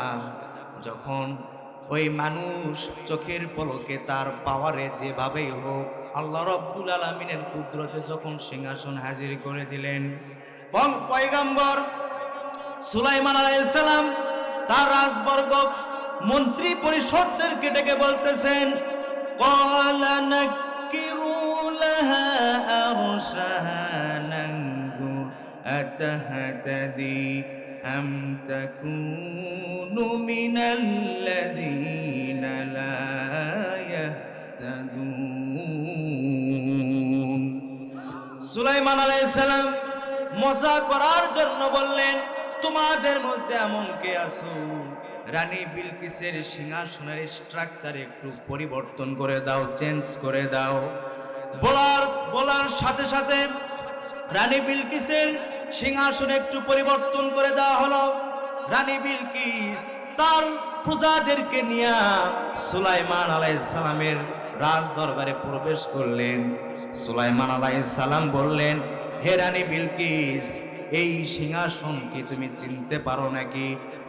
যখন ওই মানুষ চোখের পলকে তার পাওয়ারে যেভাবেই হোক আল্লাহ রাব্বুল আলামিনের কুদরতে যখন সিংহাসন হাজির করে দিলেন, পয়গম্বর সুলাইমান আলাইহিস সালাম তার রাজবর্গ মন্ত্রী পরিষদদেরকে ডেকে বলতেছেন, ক্বালা নাকিরু লাহা আরশাহা নানজুর আতাহতাদি আম তাকুনু মিনাল্লাযীনা লা ইয়াহতাদুন। সুলাইমান আলাইহিস সালাম মজা করার জন্য বললেন, তোমাদের মধ্যে এমন কে আছো রানী বিলকিসের সিংহাসনের স্ট্রাকচার একটু পরিবর্তন করে দাও, চেঞ্জ করে দাও। বলার সাথে সাথে রানী বিলকিসের সিংহাসনে একটু পরিবর্তন করে দেওয়া হলো। রানী বিলকিস তার প্রজাদেরকে নিয়ে সুলাইমান আলাইহিস সালামের রাজ দরবারে প্রবেশ করলেন। সুলাইমান আলাইহিস সালাম বললেন, হে রানী বিলকিস, এই সিংহাসন কি তুমি চিনতে পারো নাকি?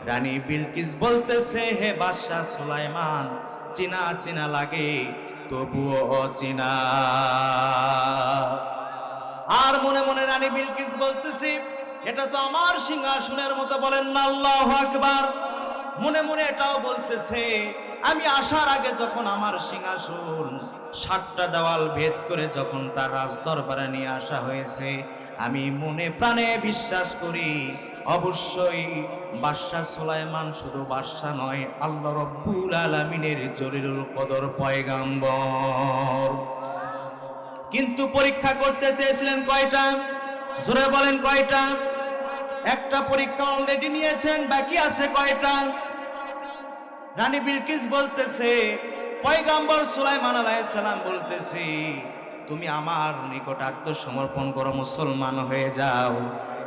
রানী বিলকিস বলতেছে, হে বাদশাহ সুলাইমান, চিনা চিনা লাগে, তবুও অচিনা। আর মনে মনে রানী বিলকিস বলতেছে, এটা তো আমার সিংহাসনের মতো। বলেন না আল্লাহু আকবার। মনে মনে এটাও বলতেছে, আমি আসার আগে যখন আমার সিংহাসন 7টা দেওয়াল ভেদ করে যখন তার রাজ দরবারে নিয়ে আসা হয়েছে, আমি মনে প্রাণে বিশ্বাস করি অবশ্যই বাদশাহ সুলাইমান শুধু বাদশাহ নয়, আল্লাহ রব্বুল আলামিনের জলিলুল কদর পয়গাম্বর। কিন্তু পরীক্ষা করতে চেয়েছিলেন কয়টা? জোরে বলেন কয়টা? একটা পরীক্ষা অলরেডি নিয়েছেন, বাকি আছে কয়টা? রানী বিলকিস বলতেছে, পয়গাম্বর সুলাইমান আলাইহিস সালাম বলতেছে, তুমি আমার নিকট আত্মসমর্পণ করো, মুসলমান হয়ে যাও।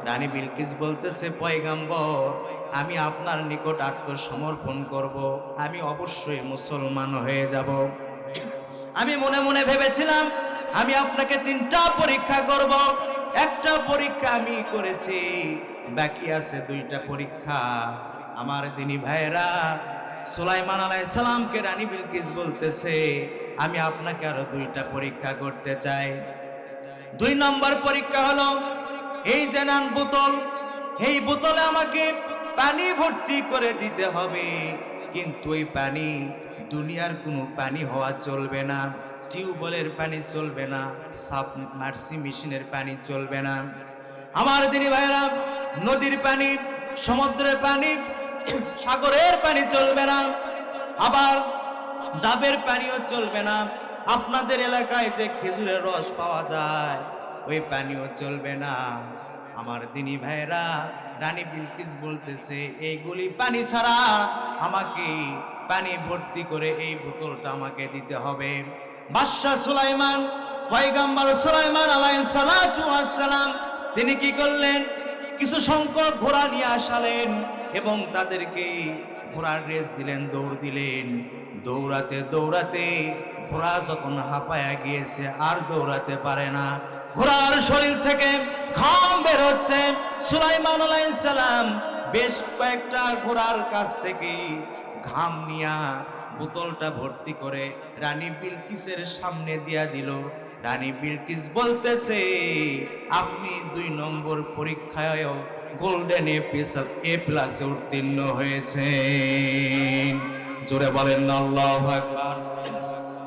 রানী বিলকিস বলতেছে, পয়গাম্বর, আমি আপনার নিকট আত্মসমর্পণ করব, আমি অবশ্যই মুসলমান হয়ে যাব। আমি মনে মনে ভেবেছিলাম আমি আপনাকে 3টা পরীক্ষা করব, একটা পরীক্ষা আমি করেছি, বাকি আছে 2টা পরীক্ষা। আমার দিনী ভাইরা, সুলাইমান আলাইহিস সালামকে রানী বিলকিস বলতেছে, আমি আপনাকে আরো 2টা পরীক্ষা করতে চাই। 2 নম্বর পরীক্ষা হলো, এই যে নেন বোতল, এই বোতলে আমাকে পানি ভর্তি করে দিতে হবে, কিন্তু এই পানি দুনিয়ার কোনো পানি হওয়া চলবে না, টিউবওয়েলের পানি চলবে না, সাবমার্সি মেশিনের পানি চলবে না। আমার দিনী ভাইরা, নদীর পানি, সমুদ্রের পানি, সাগরের পানি চলবে না, আবার ডাবের পানিও চলবে না। আপনাদের এলাকায় যে খেজুরের রস পাওয়া যায়, ওই পানিও চলবে না। আমার দিনী ভাইরা, রানী বিলকিস বলতেছে, এইগুলি পানি ছাড়া আমাকে পানি ভর্তি করে এই বোতলটা আমাকে দিতে হবে। বাদশাহ সুলাইমান, পয়গম্বর সুলাইমান আলাইহিস সালাতু ওয়াস সালাম, তিনি কি করলেন? কিছু সংখ্যক ঘোড়া নিয়ে আসালেন এবং তাদেরকে ঘোড়ার রেস দিলেন, দৌড় দিলেন। দৌড়াতে দৌড়াতে ঘোড়া যখন হাঁপায়া গিয়েছে, আর দৌড়াতে পারে না, ঘোড়ার শরীর থেকে ঘাম বের হচ্ছে। সুলাইমান আলাইহিস সালাম বেশ কয়েকটা ঘোড়ার কাছ থেকে ঘাম নিয়া বোতলটা ভর্তি করে রানী বিলকিসের সামনে দিয়া দিল। রানী বিলকিস বলতেছে, আপনি 2 নম্বর পরীক্ষায় গোল্ডেন এ প্লাসে উত্তীর্ণ হয়েছেন। জোরে বলেন না আল্লাহু আকবার।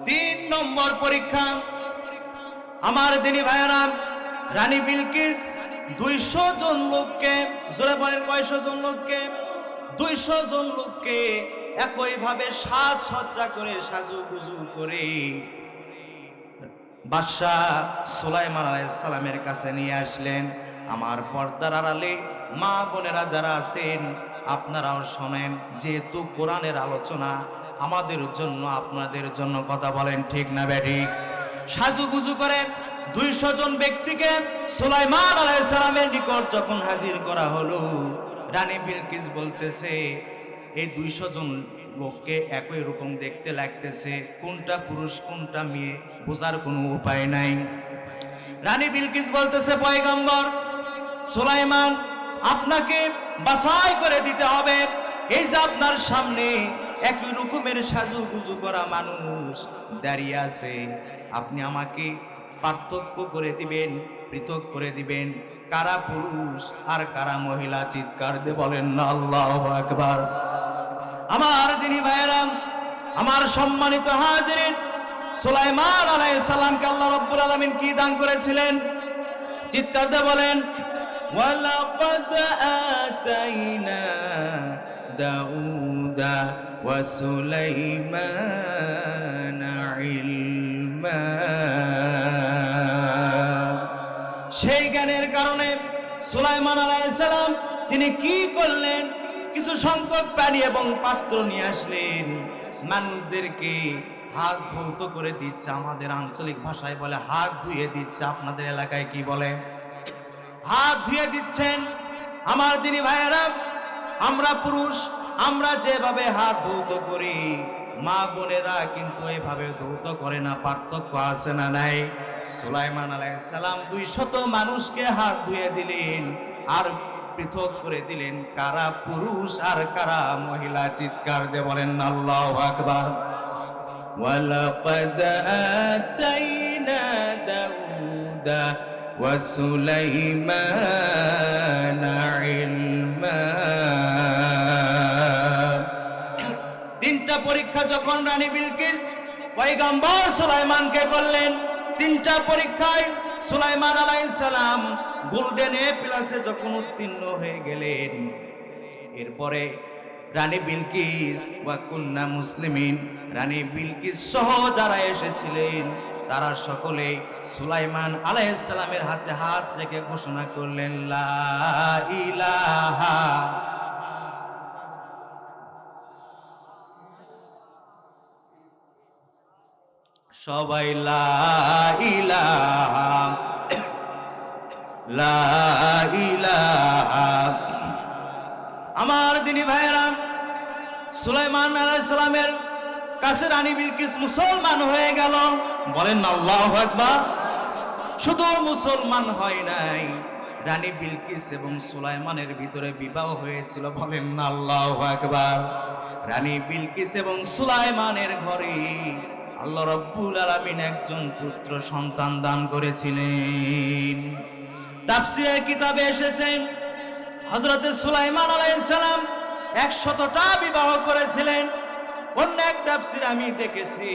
3 নম্বর পরীক্ষা। আমার দিনী ভাইয়েরা, রানী বিলকিস 200 জন লোককে, জোরে বলেন কয়শো জন লোককে? 200 জন লোককে একইভাবে সাজসজ্জা করে, সাজুগুজু করে বাদশাহ সুলাইমান আলাইহিস সালামের কাছে নিয়ে আসলেন। আমার পর্দার আড়ালে মা বোনেরা যারা আছেন, আপনারাও শোনেন, যেহেতু কোরআনের আলোচনা আমাদের জন্য, আপনাদের জন্য, কথা বলেন ঠিক না বেঠিক? সাজুগুজু করে 200 জন ব্যক্তিকে সুলাইমান আলাইহিস সালামের নিকট যখন হাজির করা হলো, রানী বিলকিস বলতেছে, এই 200 জন লোককে একই রকম দেখতে লাগতেছে, কোনটা পুরুষ কোনটা মেয়ে বোঝার কোনো উপায় নাই। রানী বিলকিস বলতেছে, পয়গম্বর সুলাইমান, আপনাকে বাছাই করে দিতে হবে। এই যে আপনার সামনে একই রকমের সাজুগুজু করা মানুষ দাঁড়িয়ে আছে, আপনি আমাকে পার্থক্য করে দিবেন, পৃথক করে দিবেন, কারা পুরুষ আর কারা মহিলা। চিৎকার দিয়ে বলেন না আল্লাহু আকবার। আমার দিনী ভাইয়েরা, আমার সম্মানিত হাজিরিন, সুলাইমান আলাইহিস সালামকে আল্লাহ রাব্বুল আলামিন কি দান করেছিলেন? চিৎকার দিয়ে বলেন, ওয়ালাকাদ আতাইনা দাউদা ওয়া সুলাইমানা ইলমা। সেই জ্ঞানের কারণে সুলাইমান আলাইহিস সালাম তিনি কি করলেন? কিছু সংখ্যক পানি এবং পাত্র নিয়ে আসলেন, মানুষদেরকে হাত ধৌত করে দিচ্ছে। আমাদের আঞ্চলিক ভাষায় বলে হাত ধুয়ে দিচ্ছে, আপনাদের এলাকায় কি বলে? হাত ধুয়ে দিচ্ছেন। আমার দিনী ভাইয়েরা, আমরা পুরুষ, আমরা যেভাবে হাত ধৌত করি, মা বোনেরা কিন্তু এভাবে ধৌত করে না। পার্থক্য আছে না নাই? সুলাইমান আলাইহিস সালাম 200 মানুষকে হাত ধুয়ে দিলেন, আর পৃথক করে দিলেন কারা পুরুষ আর কারা মহিলা। চিৎকার দিয়ে বলেন আল্লাহু আকবার। ওয়ালাকাদ আতাইনা দাউদা ওয়া সুলাইমানা ইলমা। তিনটা পরীক্ষা যখন রানী বিলকিস পয়গম্বর সুলাইমানকে করলেন, তিনটা পরীক্ষায় সুলাইমান আলাইহিস সালাম গোল্ডেন এ প্লাসে যখন উত্তীর্ণ হয়ে গেলেন, এরপরে রানী বিলকিস ওয়া কুন্না মুসলিমিন, রানী বিলকিস সহ যারা এসেছিলেন তারা সকলে সুলাইমান আলাইহিস সালামের হাতে হাত রেখে ঘোষণা করলেন লা ইলাহা। সবাই লা ইলাহা লা ইলাহা। আমার দিনী ভাইরা, সুলাইমান আলাইহিস সালামের কাছে রানী বিলকিস মুসলমান হয়ে গেল। বলেন আল্লাহু আকবার। শুধু মুসলমান হয় নাই, রানী বিলকিস এবং সুলাইমানের ভিতরে বিবাহ হয়েছিল। বলেন আল্লাহু আকবার। রানী বিলকিস এবং সুলাইমানের ঘরে আল্লাহ রাব্বুল আলামিন একজন পুত্র সন্তান দান করেছিলেন। তাফসীরের কিতাবে এসেছে হযরত সুলাইমান আলাইহিস সালাম 100টা বিবাহ করেছিলেন। অন্য এক তাফসীর আমি দেখেছি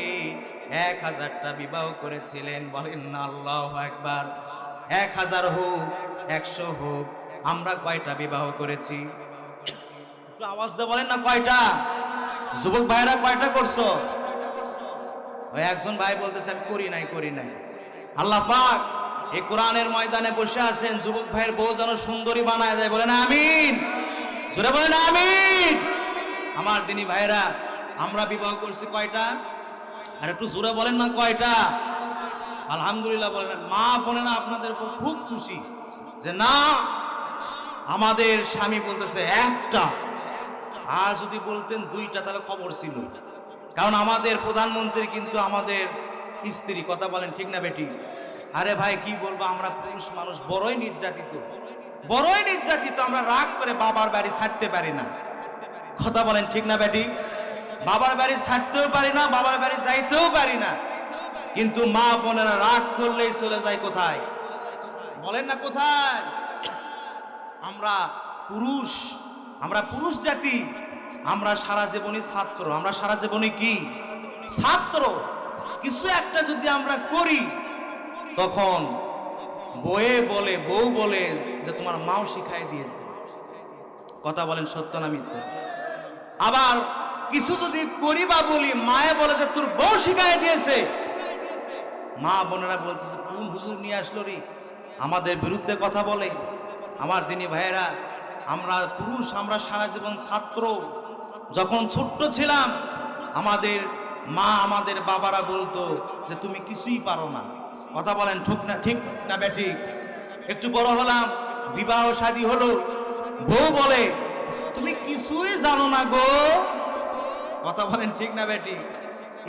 1000টা বিবাহ করেছিলেন। বলেন না আল্লাহু আকবার। 1000 হোক 100 হোক, আমরা কয়টা বিবাহ করেছি? একটু আওয়াজ দিয়ে বলেন না কয়টা? যুবক ভাইরা কয়টা করছো? ওই একজন ভাই বলতেছে আমি করি নাই। আল্লাহ পাক এই কোরআনের ময়দানে বসে আছেন, যুবক ভাইয়ের বউ যেন সুন্দরী বানায় দেয়। বলেন আমিন। জোরে বলেন আমিন। আমার দিনী ভাইরা, আমরা বিবাহ করছি কয়টা? আর একটু জোরে বলেন না কয়টা? আলহামদুলিল্লাহ বলেন। মা বোনেরা আপনাদের উপর খুব খুশি যে না, আমাদের স্বামী বলতেছে একটা, আর যদি বলতেন 2টা তাহলে খবর ছিল। কারণ আমাদের প্রধানমন্ত্রী কিন্তু আমাদের স্ত্রী। কথা বলেন ঠিক না বেটি? আরে ভাই কি বলবো, আমরা পুরুষ মানুষ বড়ই নির্যাতিত। আমরা রাগ করে বাবার বাড়ি ছাড়তে পারি না। কথা বলেন ঠিক না বেটি? বাবার বাড়ি ছাড়তেও পারি না, বাবার বাড়ি যাইতেও পারি না। কিন্তু মা বোনেরা রাগ করলেই চলে যায় কোথায়? বলেন না কোথায়? আমরা পুরুষ জাতি, আমরা সারা জীবনই ছাত্র। আমরা সারা জীবনই কি? ছাত্র। কিছু একটা যদি আমরা করি, তখন বউ বলে যে তোমার মাও শিখাই দিয়েছে। কথা বলেন সত্য না মিথ্যা? আবার কিছু যদি করি বা বলি, মায়ে বলে যে তোর বউ শিখাই দিয়েছে। মা বোনেরা বলতেছে কোন হুজুর নিয়ে আসলো রে, আমাদের বিরুদ্ধে কথা বলে। আমার দিনী ভাইয়েরা, আমরা পুরুষ, আমরা সারা জীবন ছাত্র। যখন ছোট্ট ছিলাম, আমাদের মা আমাদের বাবারা বলতো যে তুমি কিছুই পারো না। কথা বলেন ঠিক না বেটি? একটু বড় হলাম, বিবাহ শাদী হলো, বউ বলে তুমি কিছুই জানো না গো। কথা বলেন ঠিক না বেটি?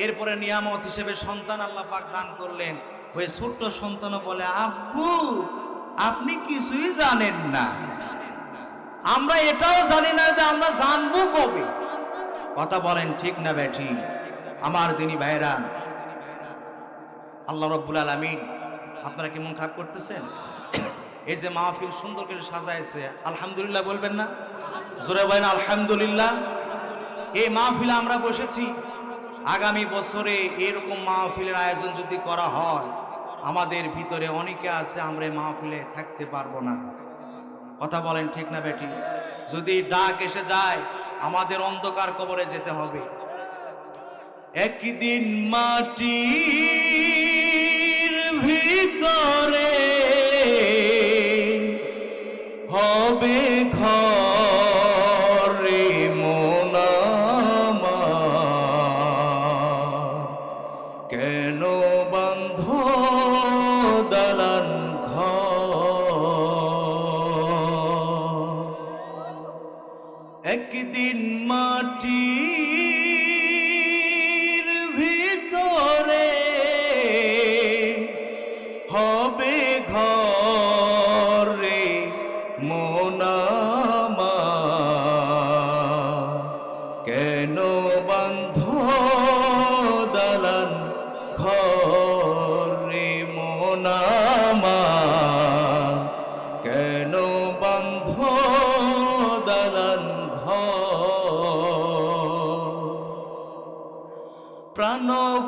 এরপরে নিয়ামত হিসেবে সন্তান আল্লাহ পাক দান করলেন। ওই ছোট্ট সন্তানও বলে আব্বু আপনি কিছুই জানেন না। আমরা এটাও জানি না যে আমরা জানবো কবে। কথা বলেন ঠিক না বেটি? আমার দিনী ভাইরা, আল্লাহ রাব্বুল আলামিন, আপনারা কি মন খারাপ করতেছেন? এই যে মাহফিল সুন্দর করে সাজাইছে, আলহামদুলিল্লাহ বলবেন না? জোরে বলেন আলহামদুলিল্লাহ। এই মাহফিলে আমরা বসেছি, আগামী বছরে এরকম মাহফিলের আয়োজন যদি করা হয়, আমাদের ভিতরে অনেকে আছে আমরা এই মাহফিলে থাকতে পারবো না। কথা বলেন ঠিক না বেটি? যদি ডাক এসে যায়, আমাদের অন্ধকার কবরে যেতে হবে। একদিন মাটির ভিতরে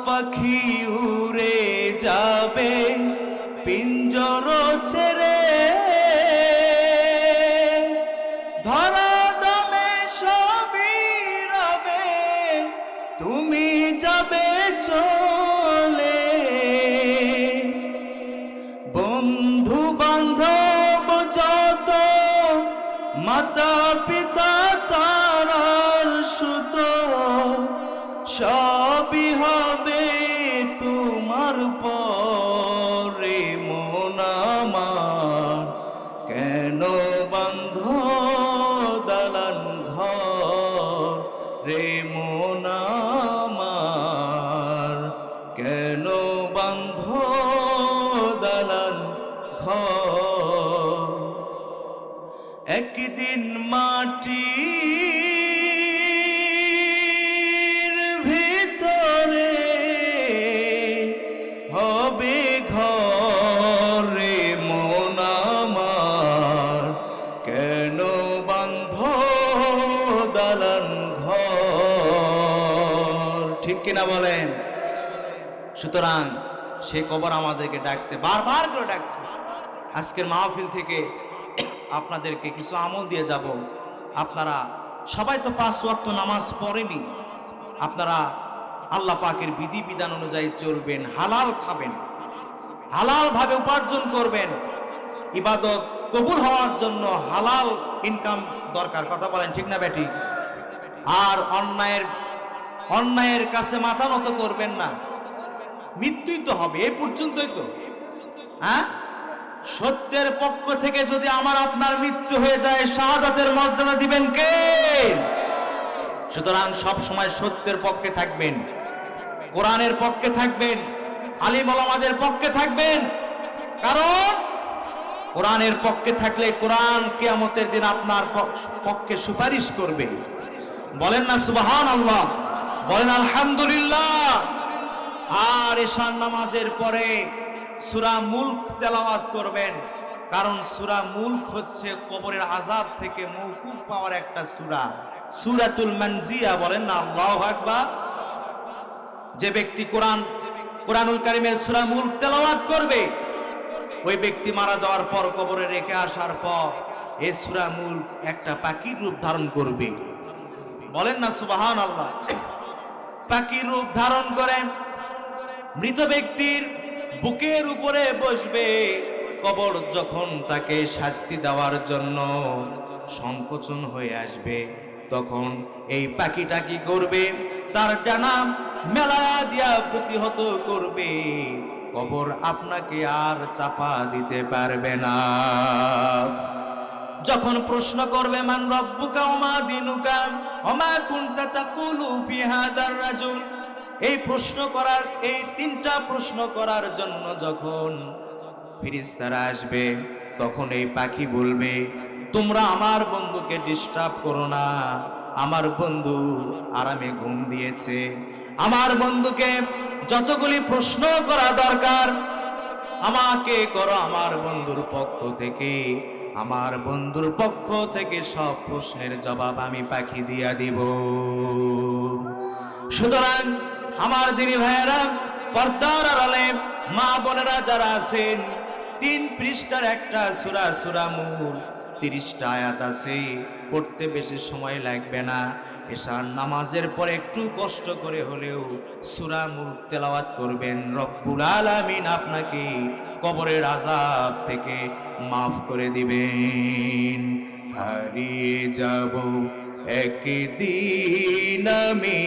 পাখি উড়ে যাবে পিঞ্জর ছেড়ে, ধরা দমে সবই রবে, তুমি যাবে চলে। বন্ধু বান্ধব যত, মাতা পিতা তারার সুত, সবই হবে তোমার পরে। মন আমার কেন বান্ধ দালান ঘর রে, মন আমার কেন বান্ধ দালান ঘর। একদিন মাটির ভিতরে হবে ঘর রে, মন আমার কেন বান্ধ দালান ঘর। ঠিক কিনা বলেন? সুতরাং সে কবর আমাদেরকে ডাকছে, বারবার করে ডাকছে। আজকের মাহফিল থেকে আপনাদেরকে কিছু আমল দিয়ে যাব। আপনারা সবাই তো 5 ওয়াক্ত নামাজ পড়েনি, আপনারা আল্লাহ পাকের বিধি বিধান অনুযায়ী চলবেন, হালাল খাবেন, হালাল ভাবে উপার্জন করবেন। ইবাদত কবুল হওয়ার জন্য হালাল ইনকাম দরকার, কথা বলেন ঠিক না বেটি? আর অন্যায়ের কাছে মাথা নত করবেন না। মৃত্যুই তো হবে, এই পর্যন্তই তো। হ্যাঁ, সত্যের পক্ষ থেকে যদি আমার আপনার মৃত্যু হয়ে যায়, শাহাদাতের মর্যাদা দিবেন কে? সুতরাং সব সময় সত্যের পক্ষে থাকবেন, কোরআনের পক্ষে থাকবেন, আলিম ওলামাদের পক্ষে থাকবেন। কারণ কোরআনের পক্ষে থাকলে কোরআন কিয়ামতের দিন আপনার পক্ষে সুপারিশ করবে। বলেন না সুবহানাল্লাহ, বলেন আলহামদুলিল্লাহ। আর এশার নামাজের পরে সূরা মুলক তেলাওয়াত করবেন, কারণ সূরা মুলক হচ্ছে কবরের আযাব থেকে মওকুফ পাওয়ার একটা সূরা, সূরাতুল মানজিয়া। বলেন না আল্লাহু আকবার। যে ব্যক্তি কোরআনুল কারীমের সূরা মুলক তেলাওয়াত করবে, ওই ব্যক্তি মারা যাওয়ার পর কবরে রেখে আসার পর এই সূরা মুলক একটা পাখির রূপ ধারণ করবে। বলেন না সুবহানাল্লাহ। পাখির রূপ ধারণ করে মৃত ব্যক্তির বুকের উপরে বসবে। কবর যখন তাকে শাস্তি দেওয়ার জন্য সংকোচন হয়ে আসবে, তখন এই পাখিটা কি করবে? তার ডানা মেলা দিয়া প্রতিহত করবে। কবর আপনাকে আর চাপা দিতে পারবে না। যখন প্রশ্ন করবে মান রব্বুকা ওয়া মা দীনুকা ওয়া মা কুনতা তাকুলু ফি হাদার রাজুল, এই প্রশ্ন করার, এই 3টা প্রশ্ন করার জন্য যখন ফেরেশতারা আসবে, তখন এই পাখি বলবে তোমরা আমার বন্ধুকে ডিস্টার্ব করো না, আমার বন্ধু আরামে ঘুম দিয়েছে। আমার বন্ধুকে যতগুলি প্রশ্ন করা দরকার আমাকে করো, আমার বন্ধুর পক্ষ থেকে, আমার বন্ধুর পক্ষ থেকে সব প্রশ্নের জবাব আমি পাখি দিয়া দিব। সুতরাং আমার দিনী ভাইয়েরা, পর্দার আড়ালে মা বোনেরা যারা আছেন, 3 পৃষ্ঠার একটা সূরা, সূরা মুলক 30টা আয়াত আছে, পড়তে বেশি সময় লাগবে না। এশার নামাজের পর একটু কষ্ট করে হলেও সূরা মুলক তেলাওয়াত করবেন। রব্বুল আলামিন আপনাকে কবরের আযাব থেকে মাফ করে দিবেন। হারিয়ে যাব একদিন আমি,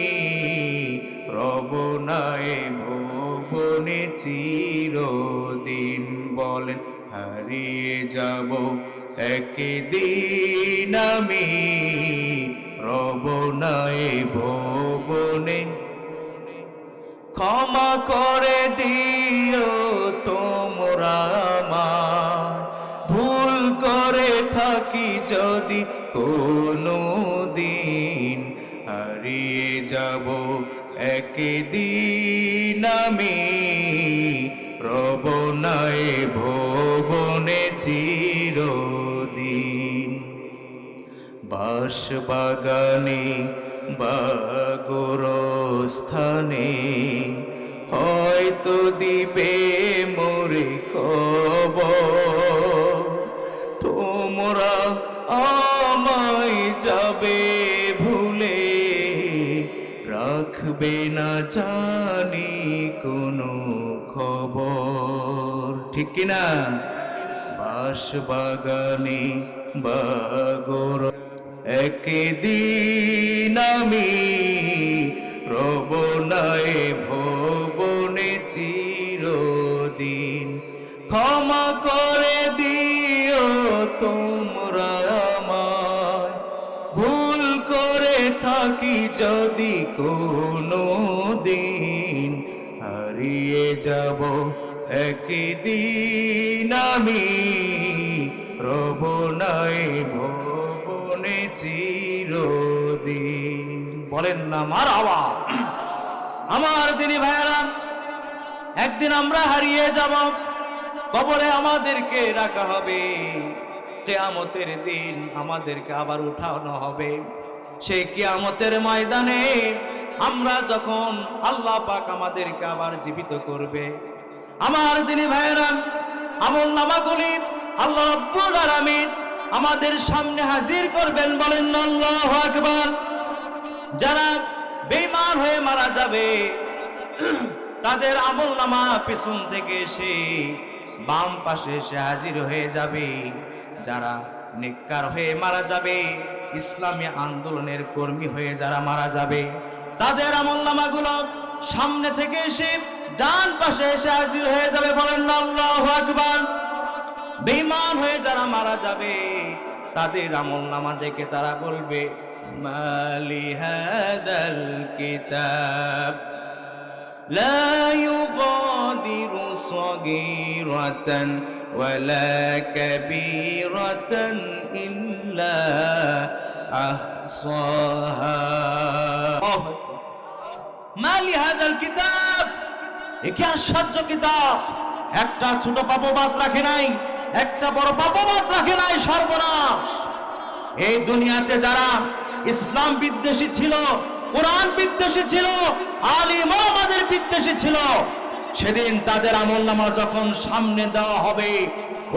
রব নাই ভুবনে চিরদিন। বলেন হারিয়ে যাব একদিন আমি, রব নাই ভুবনে। ক্ষমা করে দিও তোমরা আমার, ভুল করে থাকি যদি কোনো দিন। হারিয়ে যাব একদিন আমি, রব নাই ভুবনে চিরদিন। বাঁশ বাগানে বা গোরো স্থানে হয়তো দিবে মোরে কবর। তোমরা আমায় যাবে ভুলে, রাখবে না জানি কোনো খবর। ঠিক কিনা? বাঁশবাগানে বাগর একদিন আমি রব নাই ভবনে চিরদিন। ক্ষমা করে দিও তোমরা আমায়, ভুল করে থাকি যদি কোনো দিন। হারিয়ে যাব একদিন আমি রব নাই ভবনে চিরদিন। বলেন না মারহাবা। আমার দিনী ভাইরা, একদিন আমরা হারিয়ে যাব, কবরে আমাদেরকে রাখা হবে। কিয়ামতের দিন আমাদেরকে আবার উঠানো হবে। সেই কিয়ামতের ময়দানে আমরা যখন আল্লাহ পাক আমাদেরকে আবার জীবিত করবে, আমার দিনী ভাইরা, আমল নামাগুলি আল্লাহ রাব্বুল আলামিন আমাদের সামনে হাজির করবেন। বলেন আল্লাহু আকবার। যারা বেঈমান হয়ে মারা যাবে তাদের আমল নামা পিছন থেকে এসে বাম পাশে এসে হাজির হয়ে যাবে। যারা নেককার হয়ে মারা যাবে, ইসলামী আন্দোলনের কর্মী হয়ে যারা মারা যাবে, তাদের আমল নামাগুলো সামনে থেকে এসে ডান পাশে এসে হাজির হয়ে যাবে। বলেন আল্লাহু আকবার। বেঈমান হয়ে যারা মারা যাবে তাদের আমল নামা দেখে তারা বলবে, মালি হাদাল কিতাব লা ইউগাদিরু সাগীরাতান ওয়ালা কাবীরাতান ইল্লা আহসাহা। মালি হাদাল কিতাব, এ কি আশ্চর্য কিতাব! একটা ছোট পাপবাদ রাখে নাই, একটা বড় পাপবাদ রাখে নাই। সর্বনাশ! এই দুনিয়াতে যারা ইসলাম বিদ্বেষী ছিল, কোরআন বিদ্বেষী ছিল, আলিম ওলামাদের বিদ্বেষী ছিল, সেদিন তাদের আমলনামা যখন সামনে দেওয়া হবে,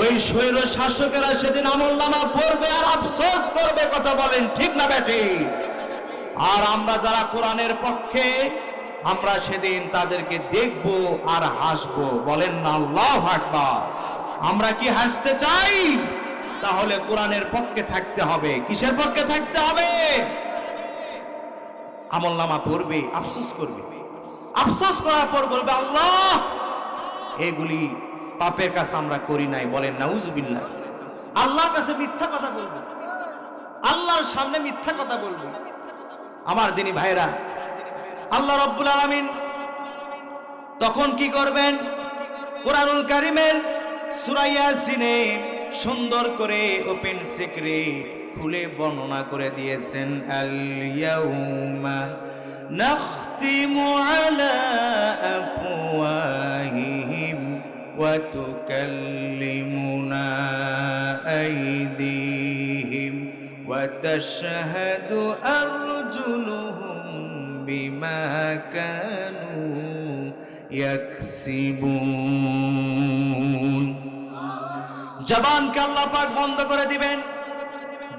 ওই স্বৈর শাসকেরা সেদিন আমলনামা পড়বে আর আফসোস করবে। কথা বলেন ঠিক না বেঠিক? আর আমরা যারা কোরআনের পক্ষে, আমরা সেদিন তাদেরকে দেখব আর হাসব। বলেন না আল্লাহু আকবার। আমরা কি হাসতে চাই? তাহলে কোরআনের পক্ষে থাকতে হবে। কিসের পক্ষে থাকতে হবে? আমলনামা পড়বে, আফসোস করবে। আফসোস করার পর বলবে, আল্লাহ, এগুলি পাপের কাজ আমরা করি নাই। বলেন নাউজুবিল্লাহ। আল্লাহর কাছে মিথ্যা কথা বলবে, আল্লাহর সামনে মিথ্যা কথা বলবে। আমার দিনী ভাইরা, আল্লাহ রাব্বুল আলামিন তখন কি করবেন? কুরআনুল কারীমের সূরা ইয়াসিনে সুন্দর করে ওপেন সিক্রেট খুলে বর্ণনা করে দিয়েছেন। আল ইয়াউমা নাখতিমু আলা আফওয়াহিহিম ওয়া তুকাল্লিমুনা আইদিহিম ওয়া তাশহাদু আরজুলুহুম বিমা কানু ইয়াকসিবুন। জবানকে আল্লাহ পাক বন্ধ করে দিবেন।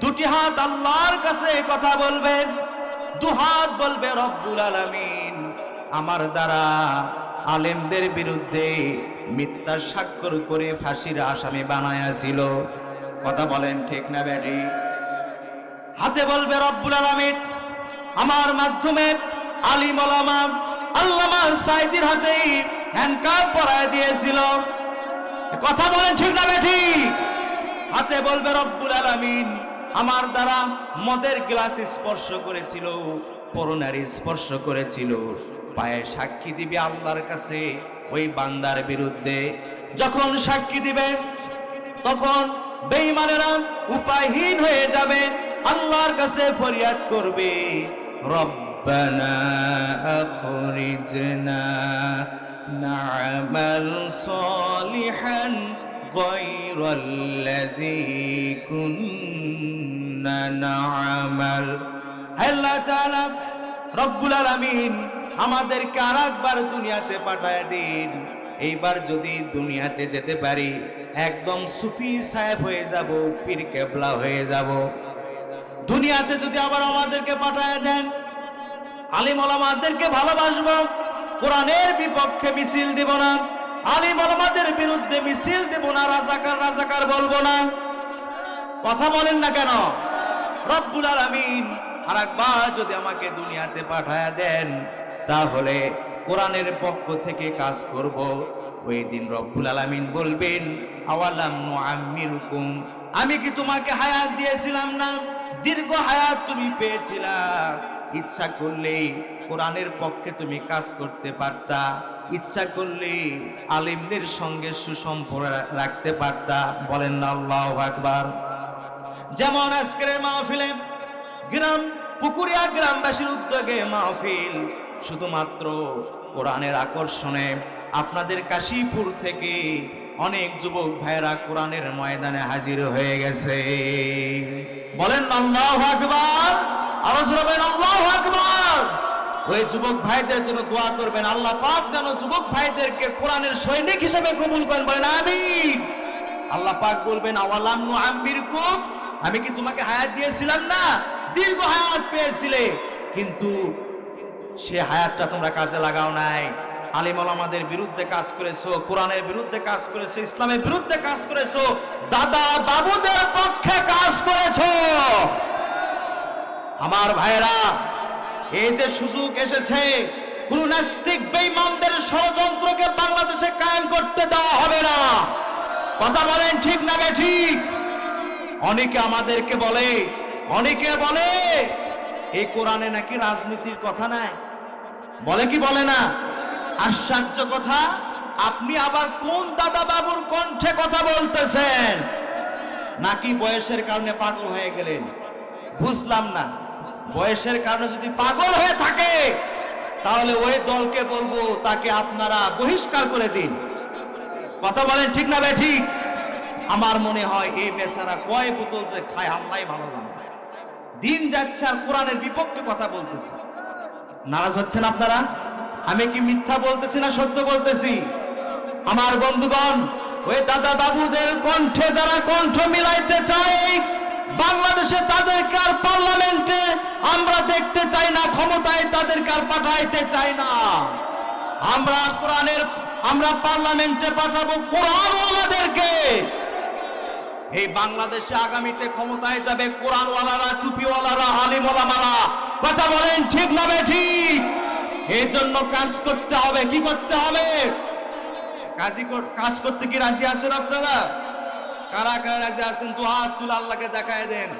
দুটি হাত আল্লাহর কাছে কথা বলবেন। দু হাত বলবে, রব্বুল আলামিন আমার দ্বারা আলেমদের বিরুদ্ধে মিথ্যা স্বাক্ষর করে ফাঁসির আসামি বানায়াছিল। কথা বলেন ঠিক না বেটি? হাতে বলবে, রব্বুল আলামিন আমার মাধ্যমে আলিম ওলামা আল্লামা সাইদির হাতে হ্যান্ডকাপ পরায় দিয়েছিল। কথা বলেন ঠিক না বেটি? হাতে বলবে, রব্বুল আলামিন আমার দ্বারা মদের গ্লাস স্পর্শ করেছিল, পরনারী স্পর্শ করেছিল। পায়ে সাক্ষী দিবে আল্লাহর কাছে ওই বান্দার বিরুদ্ধে। যখন সাক্ষী দিবে তখন বেঈমানেরা উপায়হীন হয়ে যাবে, আল্লাহর কাছে ফরিয়াদ করবে, রব্বানা আখরিজনা না'মাল সালিহান গায়রাল্লাযী কুন্না না'মাল। আল্লাহ তাআলা রব্বুল আলামিন আমাদেরকে আরেকবার দুনিয়াতে পাঠায় দিন। এইবার যদি দুনিয়াতে যেতে পারি একদম সুফি সাহেব হয়ে যাব, পীর কেবলা হয়ে যাব। দুনিয়াতে যদি আবার আমাদেরকে পাঠায় দেন, আলিম ওলামাদেরকে ভালোবাসবো, কোরআনের বিপক্ষে মিছিল দেব না, আলিম ওলামাদের বিরুদ্ধে মিছিল দেব না, রাজাকার রাজাকার বলবো না। কথা বলেন না কেন? রব্বুল আলামিন আরেকবার যদি আমাকে দুনিয়াতে পাঠায় দেন, তাহলে কোরআনের পক্ষ থেকে কাজ করব। ওই দিন রব্বুল আলামিন বলবেন, আওয়ালাম নুআম্মিরুকুম, আমি কি তোমাকে হায়াত দিয়েছিলাম না? দীর্ঘ হায়াত তুমি পেয়েছিলা, ইচ্ছা করলেই কোরআনের পক্ষে তুমি কাজ করতে পারতা, ইচ্ছা করলেই আলিমদের সঙ্গে সুসম্পর্ক রাখতে পারতা। বলেন না আল্লাহু আকবার। যেমন আজকের মাহফিলে গ্রাম পুকুরিয়া গ্রামবাসীর উদ্যোগে মাহফিল, শুধুমাত্র কোরআনের আকর্ষণে আপনাদের কাশীপুর থেকে অনেক যুবক ভাইরা কোরআনের ময়দানে হাজির হয়ে গেছে। বলেন আল্লাহু আকবার, আওয়াজ করবেন আল্লাহু আকবার। ওই যুবক ভাইদের জন্য দোয়া করবেন, আল্লাহ পাক যেন যুবক ভাইদেরকে কোরআনের সৈনিক হিসেবে কবুল করেন। বলেন আমিন। আল্লাহ পাক বলবেন, আওয়ালাম নুআম্মিরকুম, আমি কি তোমাকে হায়াত দিয়েছিলাম না? দীর্ঘ হায়াত পেয়েছিলে, কিন্তু সে হায়াতটা তোমরা কাজে লাগাও নাই। আলিম ওলামাদের বিরুদ্ধে কাজ করেছো, কোরআনের বিরুদ্ধে কাজ করেছো, ইসলামের বিরুদ্ধে কাজ করেছো, দাদা বাবুদের পক্ষে কাজ করেছো। আমার ভাইরা, এই যে সুযোগ এসেছে, কোন নাস্তিক বেঈমানদের ষড়যন্ত্রকে বাংলাদেশে কায়েম করতে দেওয়া হবে না। কথা বলেন ঠিক না ঠিক? অনেকে আমাদেরকে বলে, অনেকে বলে এই কোরআনে নাকি রাজনীতির কথা নাই, বলে কি বলে না? আশ্চর্য কথা, আপনি আবার কোন দাদা বাবুর কণ্ঠে কথা বলতেছেন? নাকি বয়সের কারণে পাগল হয়ে গেলেন? বুঝলাম না। বয়সের কারণে যদি পাগল হয়ে থাকে, তাহলে ওই দলকে বলবো তাকে আপনারা বহিষ্কার করে দিন। কথা বলেন ঠিক না ঠিক? আমার মনে হয় এই বেচারা কয় বোতল যে খায় আল্লাহ ভালো জানে। দিন যাচ্ছে আর কোরআনের বিপক্ষে কথা বলতেছে। নারাজ হচ্ছেন আপনারা? আমি কি মিথ্যা বলতেছি না সত্য বলতেছি? আমার বন্ধুগণ, ওই দাদা বাবুদের কণ্ঠে যারা কণ্ঠ মিলাইতে চায় বাংলাদেশে, তাদেরকে আর পার্লামেন্টে আমরা দেখতে চাই না, ক্ষমতায় তাদেরকে আর পাঠাইতে চাই না। আমরা পার্লামেন্টে পাঠাবো কোরআনওয়ালাদেরকে। এই বাংলাদেশে আগামীতে ক্ষমতায় যাবে কোরআনওয়ালারা, টুপিওয়ালারা, আলিম ওলামারা। কথা বলেন ঠিক না ঠিক? এই জন্য কাজ করতে হবে। কি করতে হবে? কাজ করতে কি রাজি আছেন আপনারা? কারা কারা রাজি আছেন? দু হাত তুলে আল্লাহকে দেখায় দেন।